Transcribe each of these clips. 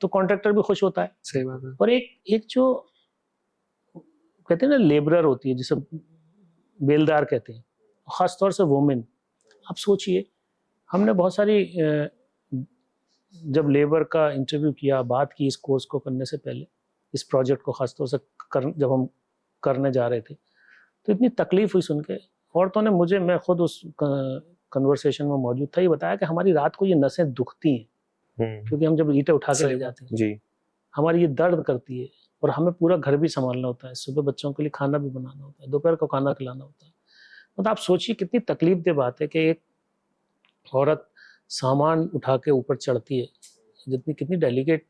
तो कॉन्ट्रैक्टर भी खुश होता है। सही बात है। और एक जो कहते हैं ना लेबरर होती है, जिसे बेलदार कहते हैं, खासतौर से वुमेन। आप सोचिए, हमने बहुत सारी जब लेबर का इंटरव्यू किया, बात की इस कोर्स को करने से पहले, इस प्रोजेक्ट को खासतौर से जब हम करने जा रहे थे, तो इतनी तकलीफ हुई सुन के औरतों ने मुझे, मैं खुद उस कन्वर्सेशन में मौजूद था, ये बताया कि हमारी रात को ये नसें दुखती हैं क्योंकि हम जब ईंटें उठा के ले जाते हैं जी, हमारी ये दर्द करती है, और हमें पूरा घर भी संभालना होता है, सुबह बच्चों के लिए खाना भी बनाना होता है, दोपहर को खाना खिलाना होता है। मतलब आप सोचिए कितनी तकलीफ दे बात है कि एक औरत सामान उठा के ऊपर चढ़ती है, जितनी कितनी डेलिकेट।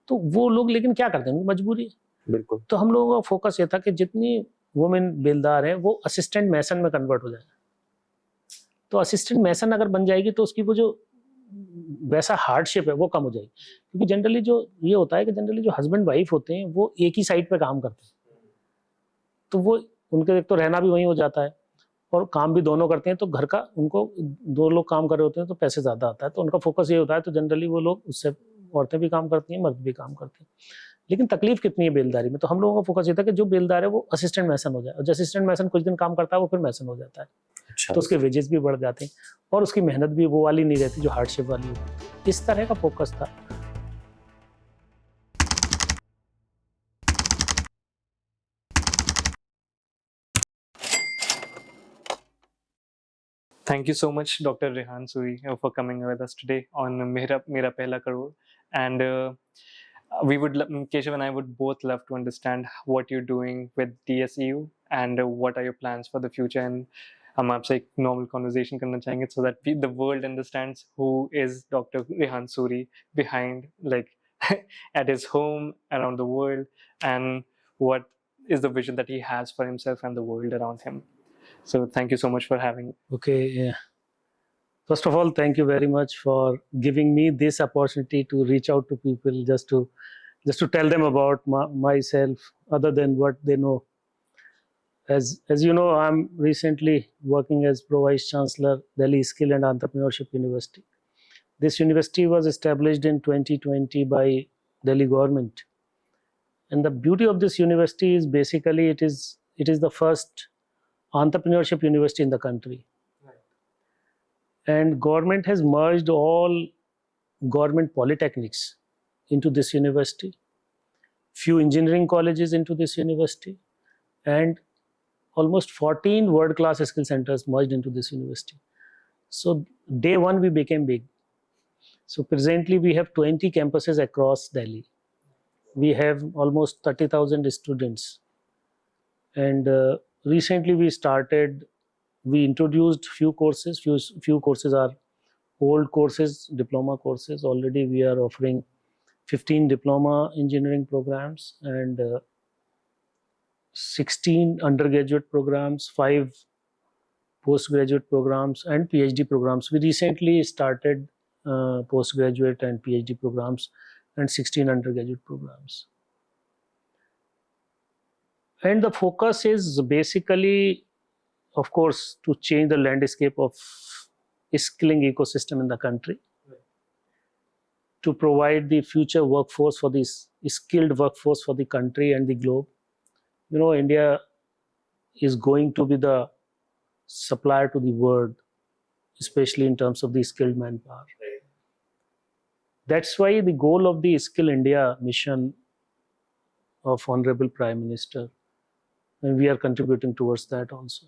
तो वो लोग लेकिन क्या करते हैं, मजबूरी है। बिल्कुल। तो हम लोगों का फोकस ये था कि जितनी वुमेन बेलदार है वो असिस्टेंट मैसन में कन्वर्ट हो जाए। तो असिस्टेंट मैसन अगर बन जाएगी तो उसकी वो जो वैसा हार्डशिप है वो कम हो जाएगी, क्योंकि जनरली जो ये होता है कि जनरली जो हस्बैंड वाइफ होते हैं वो एक ही साइड पे काम करते हैं, तो वो उनके एक तो रहना भी वहीं हो जाता है और काम भी दोनों करते हैं, तो घर का उनको दो लोग काम कर रहे होते हैं तो पैसे ज़्यादा आता है, तो उनका फोकस ये होता है। तो जनरली वो लोग उससे, औरतें भी काम करती हैं, मर्द भी काम करते हैं। लेकिन तकलीफ कितनी है बेलदारी में, तो हम लोगों का फोकस ये था कि जो बेलदार है वो असिस्टेंट मैसन हो जाए, और जो असिस्टेंट मैसन कुछ दिन काम करता है वो फिर मैसन हो जाता है। अच्छा। तो उसके वेजेस भी बढ़ जाते हैं और उसकी मेहनत भी वो वाली नहीं रहती जो हार्डशिप वाली होती। इस तरह का फोकस था। Thank you so much, Dr. Rehan Suri, for coming with us today on Mera Pehla Karor. And we would, Keshav and I would both love to understand what you're doing with DSEU and what are your plans for the future. And हम आपसे एक normal conversation करना चाहेंगे so that the world understands who is Dr. Rehan Suri behind, like at his home, around the world, and what is the vision that he has for himself and the world around him. So thank you so much for having me. Okay, yeah. First of all, thank you very much for giving me this opportunity to reach out to people, just to tell them about myself, other than what they know. As you know, I'm recently working as Pro Vice Chancellor, Delhi Skill and Entrepreneurship University. This university was established in 2020 by Delhi government. And the beauty of this university is basically it is the first entrepreneurship university in the country. And government has merged all government polytechnics into this university, few engineering colleges into this university, and almost 14 world-class skill centers merged into this university. So day one we became big. So presently we have 20 campuses across Delhi. We have almost 30,000 students. And recently we introduced few courses. Few courses are old courses, diploma courses. Already we are offering 15 diploma engineering programs and 16 undergraduate programs, 5 postgraduate programs and PhD programs. We recently started postgraduate and PhD programs and 16 undergraduate programs. And the focus is basically, of course, to change the landscape of skilling ecosystem in the country, to provide the future workforce for this skilled workforce for the country and the globe. You know, India is going to be the supplier to the world, especially in terms of the skilled manpower. That's why the goal of the Skill India mission of Honorable Prime Minister, and we are contributing towards that also.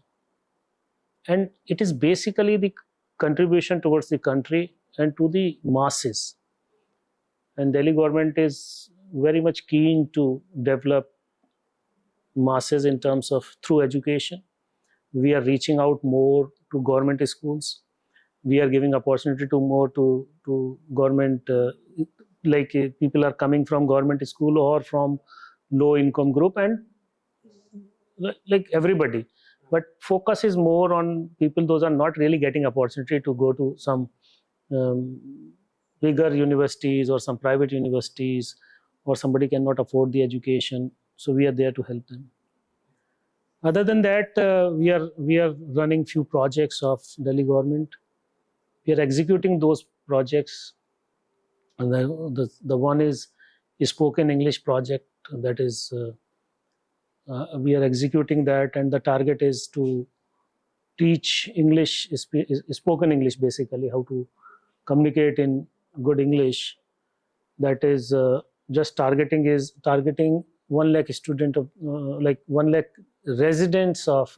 And it is basically the contribution towards the country and to the masses. And Delhi government is very much keen to develop masses in terms of through education. We are reaching out more to government schools. We are giving opportunity to more to government, people are coming from government school or from low income group, and like everybody. But focus is more on people those are not really getting opportunity to go to some bigger universities or some private universities, or somebody cannot afford the education. So we are there to help them. Other than that, we are running few projects of Delhi government. We are executing those projects. And the one is spoken English project that is we are executing that, and the target is to teach English, spoken English, basically how to communicate in good English. That is just targeting 1 lakh student of like 1 lakh residents of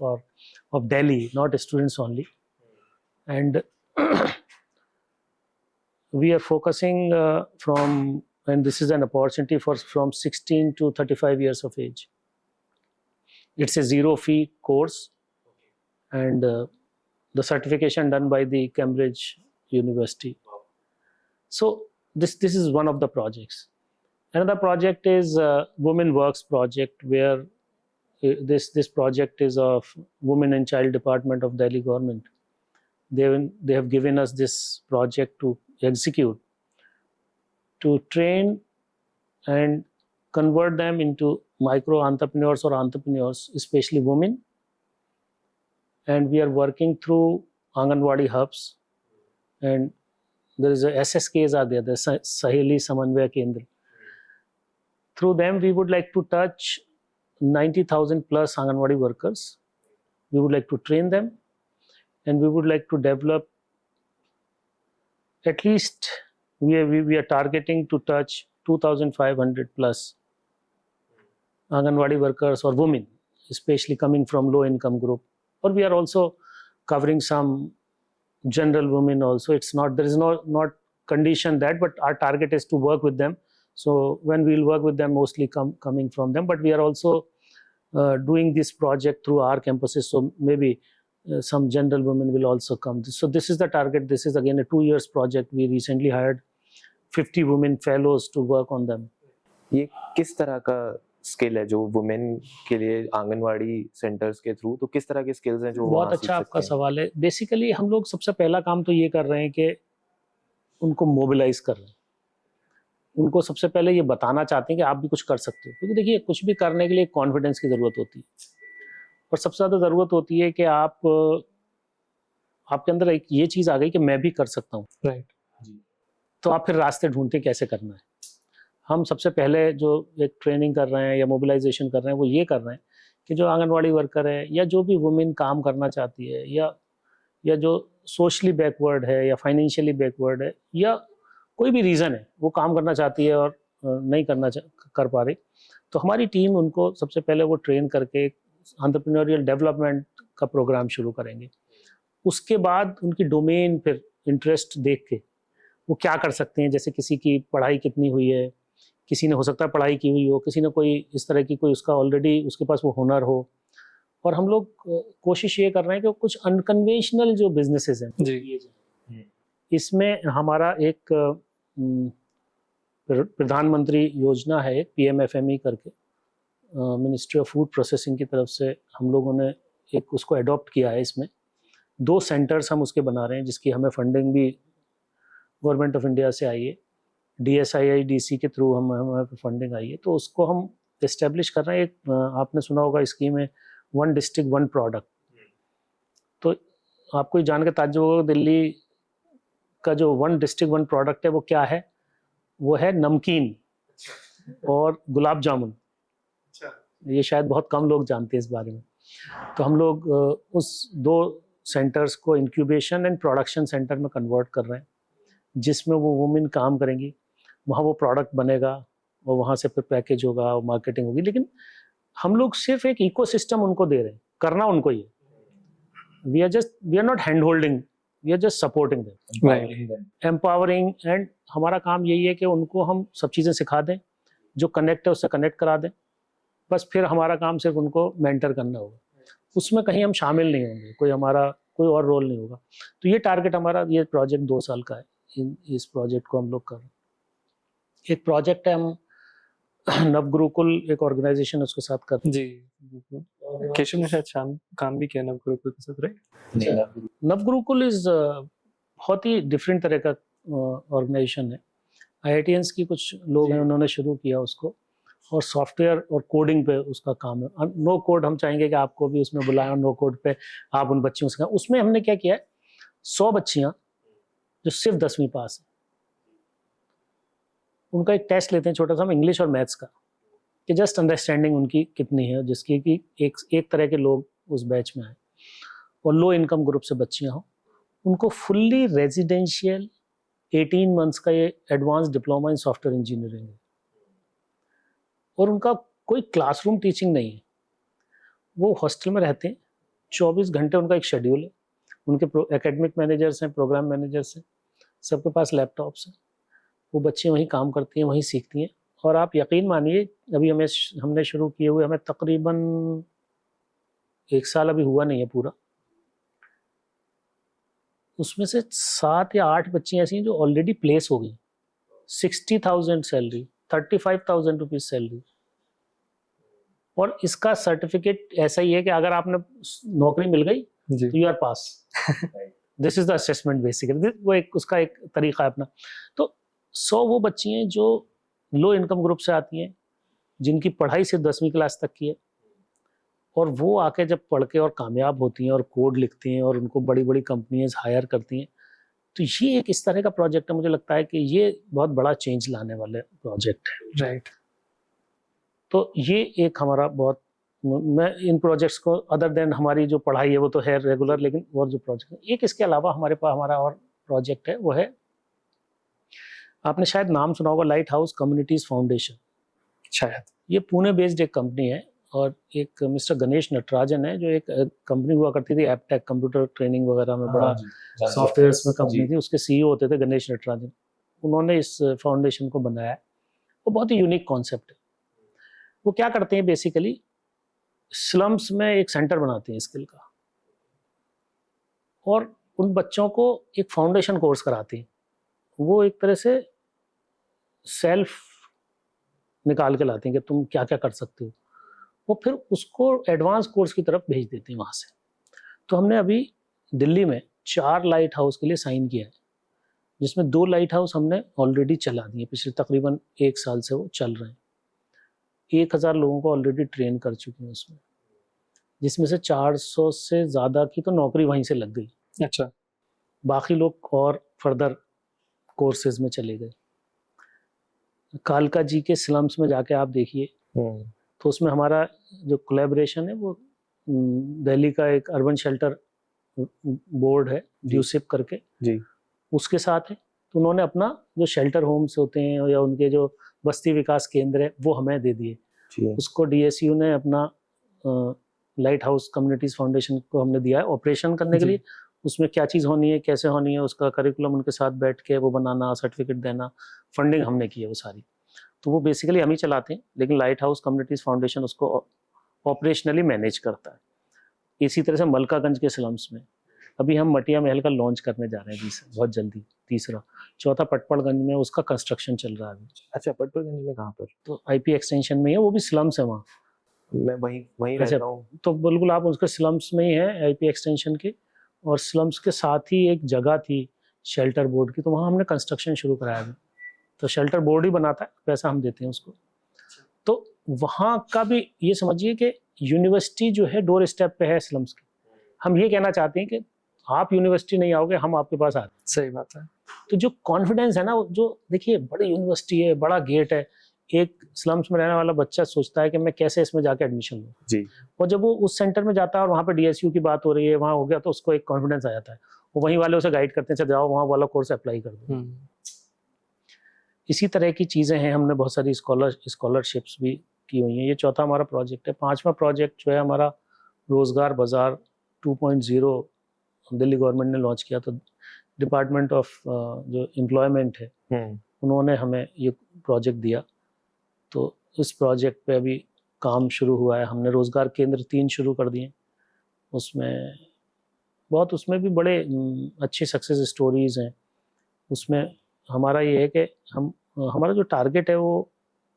Delhi, not students only. And we are focusing from, and this is an opportunity for from 16 to 35 years of age. It's a zero fee course, and the certification done by the Cambridge University. So this is one of the projects. Another project is Women Works project, where this project is of Women and Child Department of Delhi government. They have given us this project to execute, to train and convert them into micro entrepreneurs or entrepreneurs, especially women. And we are working through Anganwadi hubs, and there is a SSKs are there, the Saheli Samanvaya Kendra. Through them, we would like to touch 90,000 plus Anganwadi workers. We would like to train them, and we would like to develop at least, we are targeting to touch 2,500 plus Anganwadi workers or women, especially coming from low income group. Or we are also covering some general women also. It's not, there is not condition that, but our target is to work with them. So when we'll work with them, mostly coming from them, but we are also doing this project through our campuses. So maybe some general women will also come. So this is the target. This is again a 2 years project. We recently hired 50 women fellows to work on them. ये किस तरह का skill है जो women के लिए anganwadi centres के through, तो किस तरह के स्किल्स हैं जो बहुत अच्छा आपका सवाल है. बेसिकली हम लोग सबसे पहला काम तो ये कर रहे हैं कि उनको मोबिलाइज कर रहे हैं. उनको सबसे पहले ये बताना चाहते हैं कि आप भी कुछ कर सकते हो, क्योंकि देखिए कुछ भी करने के लिए कॉन्फिडेंस की ज़रूरत होती है, और सबसे ज़्यादा ज़रूरत होती है कि आपके अंदर एक ये चीज़ आ गई कि मैं भी कर सकता हूँ. राइट. तो आप फिर रास्ते ढूंढते कैसे करना है. हम सबसे पहले जो एक ट्रेनिंग कर रहे हैं या मोबिलाइजेशन कर रहे हैं वो ये कर रहे हैं कि जो आंगनवाड़ी वर्कर है या जो भी वुमेन काम करना चाहती है या जो सोशली बैकवर्ड है या फाइनेंशियली बैकवर्ड है या कोई भी रीज़न है वो काम करना चाहती है और नहीं कर पा रही, तो हमारी टीम उनको सबसे पहले वो ट्रेन करके एंटरप्रेन्योरियल डेवलपमेंट का प्रोग्राम शुरू करेंगे. उसके बाद उनकी डोमेन फिर इंटरेस्ट देख के वो क्या कर सकते हैं. जैसे किसी की पढ़ाई कितनी हुई है, किसी ने हो सकता है पढ़ाई की हुई हो, किसी ने कोई इस तरह की कोई उसका ऑलरेडी उसके पास वो हुनर हो. और हम लोग कोशिश ये कर रहे हैं कि कुछ अनकन्वेंशनल जो बिजनेसेस हैं जी. इसमें हमारा एक प्रधानमंत्री योजना है, PMFME करके, मिनिस्ट्री ऑफ फूड प्रोसेसिंग की तरफ से हम लोगों ने एक उसको अडॉप्ट किया है. इसमें 2 सेंटर्स हम उसके बना रहे हैं, जिसकी हमें फंडिंग भी गवर्नमेंट ऑफ इंडिया से आई है. DSIIDC के थ्रू हमें फंडिंग आई है, तो उसको हम इस्टेब्लिश कर रहे हैं. एक आपने सुना होगा स्कीम है 1 डिस्ट्रिक्ट 1 प्रोडक्ट. तो आपको ये जान के ताज्जुब होगा, दिल्ली का जो 1 डिस्ट्रिक्ट 1 प्रोडक्ट है वो क्या है. वो है नमकीन और गुलाब जामुन. ये शायद बहुत कम लोग जानते हैं इस बारे में. तो हम लोग उस 2 सेंटर्स को इंक्यूबेशन एंड प्रोडक्शन सेंटर में कन्वर्ट कर रहे हैं, जिसमें वो वुमेन काम करेंगी. वहाँ वो प्रोडक्ट बनेगा और वहाँ से फिर पैकेज होगा और मार्केटिंग होगी. लेकिन हम लोग सिर्फ एक इकोसिस्टम उनको दे रहे हैं, करना उनको ही है. We are not hand holding, we are just supporting them, empowering. And हमारा काम यही है कि उनको हम सब चीज़ें सिखा दें, जो कनेक्ट है उससे कनेक्ट करा दें. बस फिर हमारा काम सिर्फ उनको मेंटर करना होगा. उसमें कहीं हम शामिल नहीं होंगे, कोई और रोल नहीं होगा. तो ये टारगेट हमारा, ये प्रोजेक्ट 2 साल का है. इस प्रोजेक्ट को हम लोग कर रहे हैं. एक प्रोजेक्ट है, हम नवगुरुकुल एक ऑर्गेनाइजेशन है उसके साथ करते हैं. जी. केशव ने शायद काम भी किया नवगुरुकुल के साथ, राइट? नवगुरुकुल इज बहुत ही डिफरेंट तरह का ऑर्गेनाइजेशन है. IITians की कुछ लोग हैं, उन्होंने शुरू किया उसको, और सॉफ्टवेयर और कोडिंग पे उसका काम है. नो कोड हम चाहेंगे कि आपको भी उसमें बुलाएं और नो कोड पे आप उन बच्चियों से. उसमें हमने क्या किया है, 100 बच्चियाँ जो सिर्फ 10वीं पास है, उनका एक टेस्ट लेते हैं छोटा सा, हम इंग्लिश और मैथ्स का, कि जस्ट अंडरस्टैंडिंग उनकी कितनी है, जिसकी कि एक तरह के लोग उस बैच में आए और लो इनकम ग्रुप से बच्चियां हों। उनको फुल्ली रेजिडेंशियल 18 मंथ्स का ये advance diploma in software engineering है, और उनका कोई क्लासरूम टीचिंग नहीं है, वो हॉस्टल में रहते हैं, 24 घंटे उनका एक शेड्यूल है, उनके एकेडमिक मैनेजर्स हैं, प्रोग्राम मैनेजर्स हैं, सबके पास लैपटॉप्स हैं, वो बच्चे वहीं काम करती हैं, वहीं सीखती हैं। और आप यकीन मानिए, अभी हमने शुरू किए हुए हमें तकरीबन 1 साल अभी हुआ नहीं है पूरा, उसमें से 7 या 8 बच्चियां ऐसी हैं जो ऑलरेडी प्लेस हो गई, 60,000 सैलरी, 35,000 रुपीज सैलरी। और इसका सर्टिफिकेट ऐसा ही है कि अगर आपने नौकरी मिल गई तो you are pass, this is the assessment basically, वो एक उसका एक तरीका है अपना। तो 100 वो बच्ची हैं जो लो इनकम ग्रुप से आती हैं, जिनकी पढ़ाई सिर्फ 10वीं क्लास तक की है, और वो आके जब पढ़ के और कामयाब होती हैं और कोड लिखती हैं और उनको बड़ी बड़ी कंपनीज हायर करती हैं, तो ये एक इस तरह का प्रोजेक्ट है, मुझे लगता है कि ये बहुत बड़ा चेंज लाने वाले प्रोजेक्ट है। राइट। तो ये एक हमारा बहुत, मैं इन प्रोजेक्ट्स को अदर देन हमारी जो पढ़ाई है वो तो है रेगुलर, लेकिन और जो प्रोजेक्ट है, एक इसके अलावा हमारे पास हमारा और प्रोजेक्ट है, वो है, आपने शायद नाम सुना होगा, लाइट हाउस कम्युनिटीज फाउंडेशन। शायद। ये पुणे बेस्ड एक कंपनी है, और एक मिस्टर गणेश नटराजन है, जो एक कंपनी हुआ करती थी एपटेक, कंप्यूटर ट्रेनिंग वगैरह में बड़ा सॉफ्टवेयर में कंपनी थी, उसके सीईओ होते थे गणेश नटराजन। उन्होंने इस फाउंडेशन को बनाया है, वो बहुत ही यूनिक कॉन्सेप्ट है। वो क्या करते हैं बेसिकली, स्लम्स में एक सेंटर बनाते हैं स्किल का, और उन बच्चों को एक फाउंडेशन कोर्स कराते हैं, वो एक तरह से सेल्फ निकाल के लाते हैं कि तुम क्या क्या कर सकते हो, वो फिर उसको एडवांस कोर्स की तरफ भेज देते हैं वहाँ से। तो हमने अभी दिल्ली में 4 लाइट हाउस के लिए साइन किया है, जिसमें 2 लाइट हाउस हमने ऑलरेडी चला दिए, पिछले तकरीबन 1 साल से वो चल रहे हैं। 1000 लोगों को ऑलरेडी ट्रेन कर चुके हैं उसमें, जिसमें से 400 से ज़्यादा की तो नौकरी वहीं से लग गई। अच्छा। बाकी लोग और फर्दर कोर्सेज में चले गए। कालका जी के स्लम्स में जाके आप देखिए, तो उसमें हमारा जो कोलैबोरेशन है वो दिल्ली का एक अर्बन शेल्टर बोर्ड है, ड्यूसिप करके जी, उसके साथ है। तो उन्होंने अपना जो शेल्टर होम्स होते हैं या उनके जो बस्ती विकास केंद्र है वो हमें दे दिए। उसको डीएसयू ने अपना लाइट हाउस कम्युनिटीज फाउंडेशन को हमने दिया है ऑपरेशन करने के लिए। उसमें क्या चीज़ होनी है, कैसे होनी है, उसका करिकुलम उनके साथ बैठ के वो बनाना, सर्टिफिकेट देना, फंडिंग हमने की है वो सारी। तो वो बेसिकली हम ही चलाते हैं, लेकिन लाइट हाउस कम्युनिटीज फाउंडेशन उसको ऑपरेशनली मैनेज करता है। इसी तरह से मलकागंज के स्लम्स में अभी हम मटिया महल का लॉन्च करने जा रहे हैं बहुत जल्दी, तीसरा। चौथा पटपड़गंज में उसका कंस्ट्रक्शन चल रहा है अभी। अच्छा, पटपड़गंज में कहाँ पर? तो आईपी एक्सटेंशन में है, वो भी स्लम्स है वहाँ। मैं वहीं रहता हूँ। तो बिल्कुल आप उसके स्लम्स में ही है आईपी एक्सटेंशन के, और स्लम्स के साथ ही एक जगह थी शेल्टर बोर्ड की, तो वहाँ हमने कंस्ट्रक्शन शुरू कराया अभी। तो शेल्टर बोर्ड ही बनाता है, पैसा हम देते हैं उसको। तो वहाँ का भी ये समझिए कि यूनिवर्सिटी जो है डोर स्टेप पे है स्लम्स की। हम ये कहना चाहते हैं कि आप यूनिवर्सिटी नहीं आओगे, हम आपके पास आते हैं। सही बात है। तो जो कॉन्फिडेंस है ना, जो देखिए बड़ी यूनिवर्सिटी है, बड़ा गेट है, एक स्लम्स में रहने वाला बच्चा सोचता है कि मैं कैसे इसमें जाके एडमिशन लूँ जी, और जब वो उस सेंटर में जाता है और वहाँ पे डीएसयू की बात हो रही है, वहाँ हो गया, तो उसको एक कॉन्फिडेंस आ जाता है। वो वहीं वाले उसे गाइड करते हैं, जाओ वहाँ वाला कोर्स अप्लाई कर दो। इसी तरह की चीज़ें हैं, हमने बहुत सारी स्कॉलरशिप्स भी की हुई हैं। ये चौथा हमारा प्रोजेक्ट है। 5वां प्रोजेक्ट जो है हमारा रोज़गार बाज़ार 2.0 दिल्ली गवर्नमेंट ने लॉन्च किया। तो डिपार्टमेंट ऑफ जो एम्प्लॉयमेंट है उन्होंने हमें ये प्रोजेक्ट दिया। तो इस प्रोजेक्ट पे अभी काम शुरू हुआ है। हमने रोज़गार केंद्र 3 शुरू कर दिए। उसमें भी बड़े अच्छी सक्सेस स्टोरीज़ हैं। उसमें हमारा ये है कि हमारा जो टारगेट है वो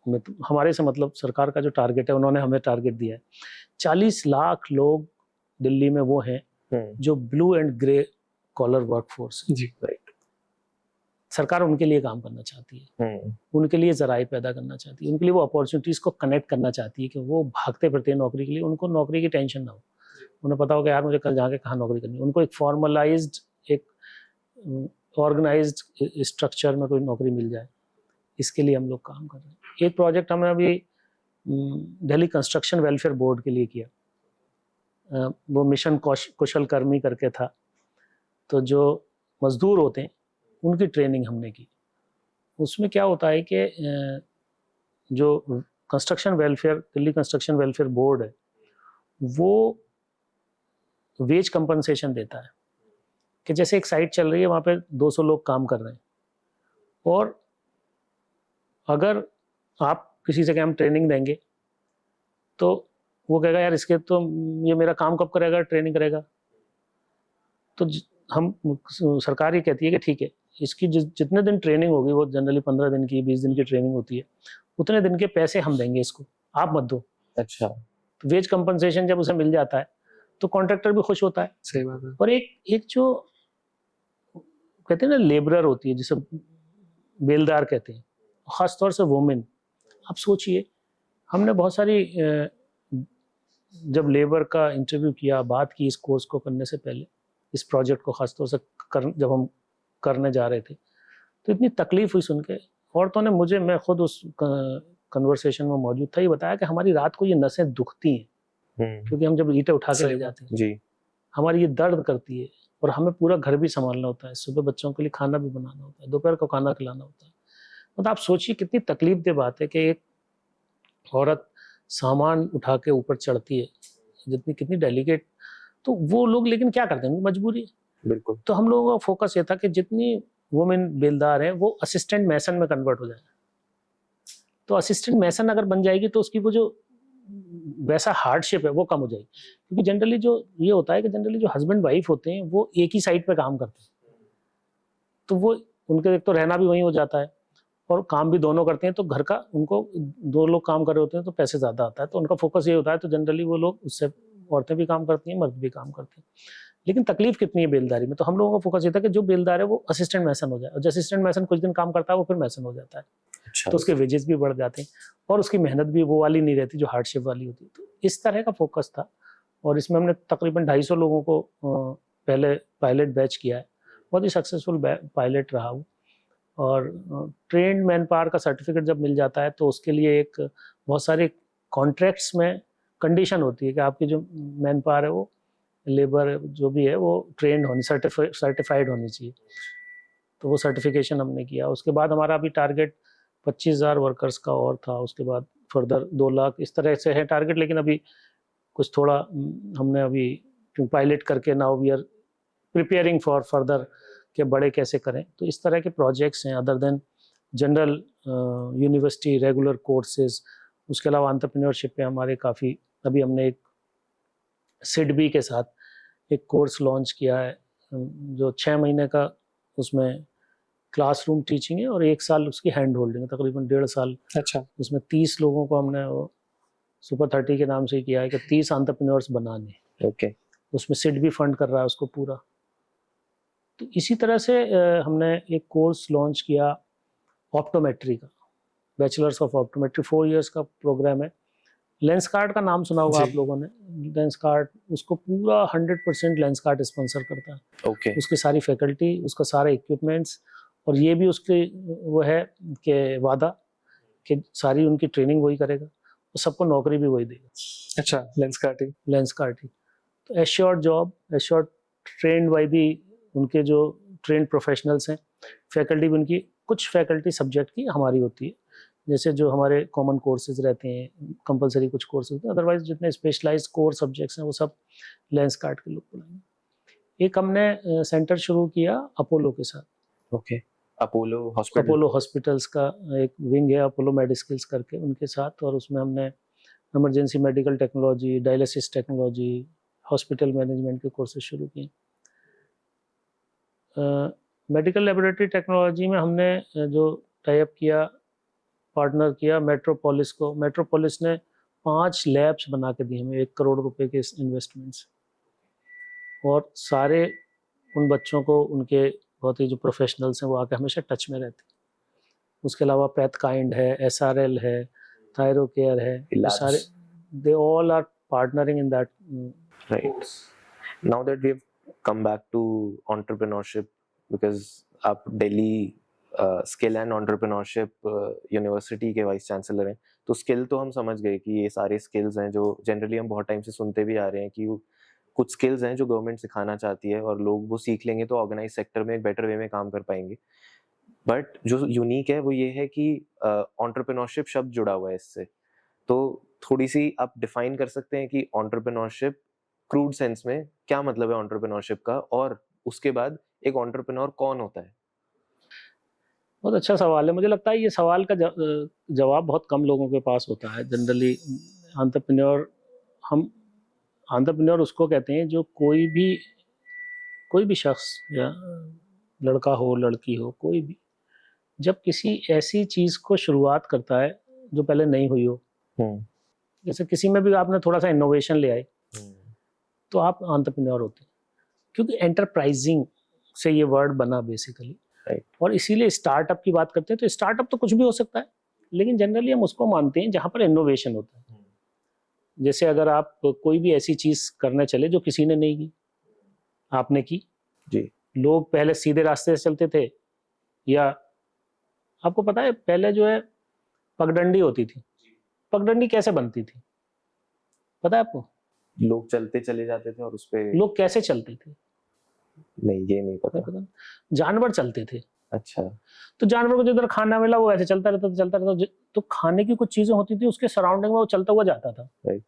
हमारे से मतलब सरकार का जो टारगेट है, उन्होंने हमें टारगेट दिया है 40 लाख लोग दिल्ली में वो हैं जो blue and grey collar workforce जी, राइट। सरकार उनके लिए काम करना चाहती है, उनके लिए ज़राए पैदा करना चाहती है, उनके लिए वो अपॉर्चुनिटीज़ को कनेक्ट करना चाहती है कि वो भागते फिरते हैं नौकरी के लिए, उनको नौकरी की टेंशन ना हो। उन्हें पता हो कि यार मुझे कल जाके कहाँ नौकरी करनी है। उनको एक फॉर्मलाइज्ड, एक ऑर्गेनाइज्ड स्ट्रक्चर में कोई नौकरी मिल जाए। इसके लिए हम लोग काम कर रहे हैं। एक प्रोजेक्ट हमने अभी दिल्ली कंस्ट्रक्शन वेलफेयर बोर्ड के लिए किया, वो मिशन कुशल कर्मी करके था। तो जो मजदूर होते हैं उनकी ट्रेनिंग हमने की। उसमें क्या होता है कि जो construction welfare, Delhi construction welfare board है, वो वेज कंपनसेशन देता है कि जैसे एक साइट चल रही है, वहाँ पे 200 लोग काम कर रहे हैं, और अगर आप किसी जगह हम ट्रेनिंग देंगे तो वो कहेगा यार इसके तो ये मेरा काम कब करेगा, ट्रेनिंग करेगा। तो हम सरकार ये कहती है कि ठीक है, इसकी जितने दिन ट्रेनिंग होगी, वो जनरली 15 दिन की 20 दिन की ट्रेनिंग होती है, उतने दिन के पैसे हम देंगे इसको, आप मत दो। अच्छा, तो वेज कंपनसेशन जब उसे मिल जाता है तो कॉन्ट्रैक्टर भी खुश होता है। सही बात है। और एक जो कहते हैं ना लेबरर होती है, जिसे बेलदार कहते हैं, खासतौर से वुमेन। आप सोचिए, हमने बहुत सारी जब लेबर का इंटरव्यू किया, बात की इस कोर्स को करने से पहले, इस प्रोजेक्ट को खासतौर से जब हम करने जा रहे थे, तो इतनी तकलीफ हुई सुन के औरतों ने मुझे, मैं खुद उस कन्वर्सेशन में मौजूद था, ये बताया कि हमारी रात को ये नसें दुखती हैं, क्योंकि हम जब ईंटें उठा के ले जाते हैं, जी, हमारी ये दर्द करती है, और हमें पूरा घर भी संभालना होता है, सुबह बच्चों के लिए खाना भी बनाना होता है, दोपहर को खाना खिलाना होता है। मतलब आप सोचिए कितनी तकलीफ दे बात है कि एक औरत सामान उठा के ऊपर चढ़ती है, जितनी कितनी डेलिकेट। तो वो लोग लेकिन क्या करते हैं, मजबूरी है। बिल्कुल। तो हम लोगों का फोकस ये था कि जितनी वुमेन बेलदार हैं वो असिस्टेंट मैसन में कन्वर्ट हो जाए। तो असिस्टेंट मैसन अगर बन जाएगी तो उसकी वो जो वैसा हार्डशिप है वो कम हो जाएगी, क्योंकि जनरली जो ये होता है कि जनरली जो हस्बैंड वाइफ होते हैं वो एक ही साइड पे काम करते हैं, तो वो उनके एक तो रहना भी वहीं हो जाता है और काम भी दोनों करते हैं, तो घर का उनको 2 लोग काम कर रहे होते हैं तो पैसे ज़्यादा आता है, तो उनका फोकस ये होता है। तो जनरली वो लोग, उससे औरतें भी काम करती हैं, मर्द भी काम करते हैं। लेकिन तकलीफ कितनी है बेलदारी में, तो हम लोगों का फोकस ये था कि जो बेलदार है वो असिस्टेंट मैसन हो जाए, और जो असिस्टेंट मैसन कुछ दिन काम करता है वो फिर मैसन हो जाता है। अच्छा, तो उसके वेजेस भी बढ़ जाते हैं और उसकी मेहनत भी वो वाली नहीं रहती जो हार्डशिप वाली होती है। तो इस तरह का फोकस था, और इसमें हमने तकरीबन 250 लोगों को पहले पायलट बैच किया है। बहुत ही सक्सेसफुल पायलट रहा वो। और ट्रेंड मैन पावर का सर्टिफिकेट जब मिल जाता है तो उसके लिए एक बहुत सारे कॉन्ट्रैक्ट्स में कंडीशन होती है कि आपकी जो मैन पावर है, वो लेबर जो भी है, वो ट्रेंड होनी, सर्टिफाइड होनी चाहिए। तो वो सर्टिफिकेशन हमने किया। उसके बाद हमारा अभी टारगेट 25,000 वर्कर्स का और था, उसके बाद फर्दर 2 लाख, इस तरह से है टारगेट। लेकिन अभी कुछ थोड़ा हमने अभी पायलट करके now we are preparing for further कि बड़े कैसे करें। तो इस तरह के प्रोजेक्ट्स हैं other than general university regular courses. उसके अलावा एंटरप्रेन्योरशिप पे हमारे काफ़ी, अभी हमने एक सिडबी के साथ एक कोर्स लॉन्च किया है जो 6 महीने का, उसमें क्लासरूम टीचिंग है और 1 साल उसकी हैंड होल्डिंग है, तकरीबन 1.5 साल। अच्छा, उसमें 30 लोगों को हमने सुपर 30 के नाम से किया है कि 30 एंटरप्रेन्योर्स बनाने। ओके, उसमें सिड भी फंड कर रहा है उसको पूरा। तो इसी तरह से हमने एक कोर्स लॉन्च किया ऑप्टोमेट्री का, बैचलर्स ऑफ ऑप्टोमेट्री, 4 इयर्स का प्रोग्राम है। लेंस कार्ड का नाम सुना होगा जी। आप लोगों ने। लेंस कार्ड उसको पूरा 100% लेंस कार्ड स्पॉन्सर करता है। ओके, उसकी सारी फैकल्टी, उसका सारे इक्विपमेंट्स, और ये भी उसके वो है कि वादा कि सारी उनकी ट्रेनिंग वही करेगा और सबको नौकरी भी वही देगा। अच्छा, लेंस कार्टिंग। लेंस कार्ड ही तो assured job, assured, trend by the, उनके जो ट्रेंड प्रोफेशनल्स हैं। फैकल्टी भी उनकी, कुछ फैकल्टी सब्जेक्ट की हमारी होती है, जैसे जो हमारे कॉमन कोर्सेज रहते हैं, कंपलसरी कुछ कोर्सेज होते हैं, अदरवाइज जितने स्पेशलाइज्ड कोर सब्जेक्ट्स हैं वो सब लेंस कार्ड के लोग पढ़ाएंगे। एक हमने सेंटर शुरू किया अपोलो के साथ, okay, Apollo hospital, Apollo hospitals का एक विंग है अपोलो मेडिस्किल्स करके, उनके साथ। और उसमें हमने emergency medical technology, dialysis technology, hospital management के कोर्सेज शुरू किए। मेडिकल लेबोरेटरी टेक्नोलॉजी में हमने जो टाइप किया, पार्टनर किया मेट्रोपोलिस को। मेट्रोपोलिस ने 5 लैब्स बना के दिए हमें, 1 करोड़ रुपए के इन्वेस्टमेंट्स, और सारे उन बच्चों को, उनके बहुत ही जो प्रोफेशनल्स हैं वो आके हमेशा टच में रहते हैं। उसके अलावा पैथकाइंड है, SRL है, थायरो केयर है, ये सारे, they all are partnering in that. right? Now that we've come back to entrepreneurship, because आप Delhi skill and entrepreneurship university के वाइस चांसलर हैं, तो स्किल तो हम समझ गए कि ये सारे स्किल्स हैं जो जनरली हम बहुत टाइम से सुनते भी आ रहे हैं कि कुछ स्किल्स हैं जो गवर्नमेंट सिखाना चाहती है और लोग वो सीख लेंगे तो ऑर्गेनाइज सेक्टर में एक बेटर वे में काम कर पाएंगे। बट जो यूनिक है वो ये है कि एंटरप्रेन्योरशिप शब्द जुड़ा हुआ है इससे, तो थोड़ी सी आप डिफाइन कर सकते हैं कि एंटरप्रेन्योरशिप क्रूड सेंस में क्या मतलब है एंटरप्रेन्योरशिप का, और उसके बाद एक एंटरप्रेन्योर कौन होता है? बहुत अच्छा सवाल है। मुझे लगता है ये सवाल का जवाब बहुत कम लोगों के पास होता है। जनरली एंटरप्रेन्योर उसको कहते हैं जो कोई भी शख्स या लड़का हो लड़की हो कोई भी जब किसी ऐसी चीज़ को शुरुआत करता है जो पहले नहीं हुई हो, जैसे किसी में भी आपने थोड़ा सा इनोवेशन ले आए तो आप एंटरप्रेन्योर होते हैं, क्योंकि एंटरप्राइजिंग से ये वर्ड बना बेसिकली। और इसीलिए स्टार्टअप की बात करते हैं तो स्टार्टअप तो कुछ भी हो सकता है, लेकिन जनरली हम उसको मानते हैं जहाँ पर इनोवेशन होता है। जैसे अगर आप कोई भी ऐसी चीज़ करने चले जो किसी ने नहीं की, आपने की जी। लोग पहले सीधे रास्ते से चलते थे, या आपको पता है पहले जो है पगडंडी होती थी। पगडंडी कैसे बनती थी पता है आपको? लोग चलते चले जाते थे और उस पे लोग कैसे चलते थे? नहीं, ये नहीं पता। जानवर चलते थे। अच्छा। तो जानवर को जिधर खाना मिला वो ऐसे चलता रहता। तो खाने की कुछ चीजें होती थी उसके सराउंडिंग में, वो चलता हुआ जाता था। राइट।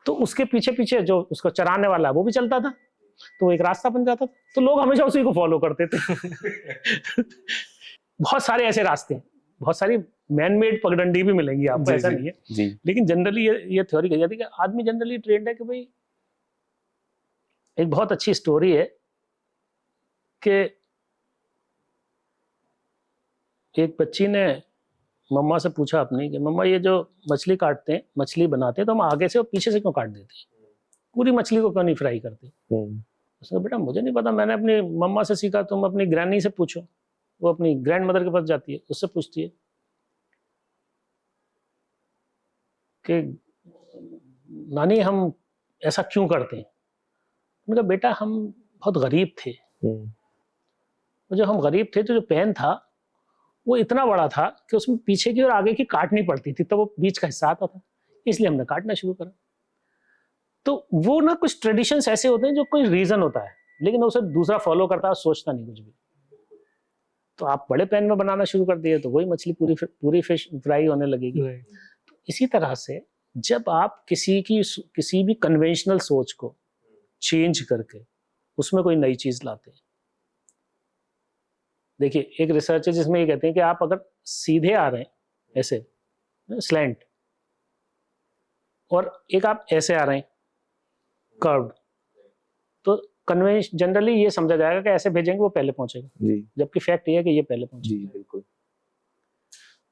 तो उसके पीछे पीछे जो उसको चराने वाला वो भी चलता था, तो वो एक रास्ता बन जाता था। तो लोग हमेशा उसी को फॉलो करते थे। बहुत सारे ऐसे रास्ते हैं, बहुत सारी मैन मेड पगडंडी भी मिलेंगी आपको, ऐसा नहीं है जी। लेकिन जनरली ये थ्योरी कही जाती है कि आदमी जनरली ट्रेंड है कि भाई, एक बहुत अच्छी स्टोरी है कि एक बच्ची ने मम्मा से पूछा अपनी कि मम्मा ये जो मछली काटते हैं, मछली बनाते हैं, तो हम आगे से और पीछे से क्यों काट देते हैं? पूरी मछली को क्यों नहीं फ्राई करते? उसने बेटा मुझे नहीं पता, मैंने अपनी मम्मा से सीखा, तुम अपनी ग्रैनी से पूछो। वो अपनी ग्रैंड मदर के पास जाती है, उससे पूछती है कि नानी हम ऐसा क्यों करते हैं? मैंने कहा बेटा हम बहुत गरीब थे, और जब हम गरीब थे तो जो पेन था वो इतना बड़ा था कि उसमें पीछे की और आगे की काटनी पड़ती थी, तो वो बीच का हिस्सा आता था, इसलिए हमने काटना शुरू करा। तो वो ना कुछ ट्रेडिशंस ऐसे होते हैं जो कोई रीजन होता है, लेकिन उसे दूसरा फॉलो करता है, सोचता नहीं कुछ भी। तो आप बड़े पैन में बनाना शुरू कर दिए तो वही मछली पूरी फिश फ्राई होने लगेगी। तो इसी तरह से जब आप किसी भी कन्वेंशनल सोच को चेंज करके उसमें कोई नई चीज लाते हैं, देखिए एक रिसर्च है जिसमें ये कहते हैं कि आप अगर सीधे आ रहे हैं ऐसे स्लैंट, और एक आप ऐसे आ रहे हैं कर्व्ड, तो कन्वेंशन जनरली ये समझा जाएगा कि ऐसे भेजेंगे वो पहले पहुंचेगा, जबकि फैक्ट ये है कि ये पहले पहुंचेगा। जी बिल्कुल।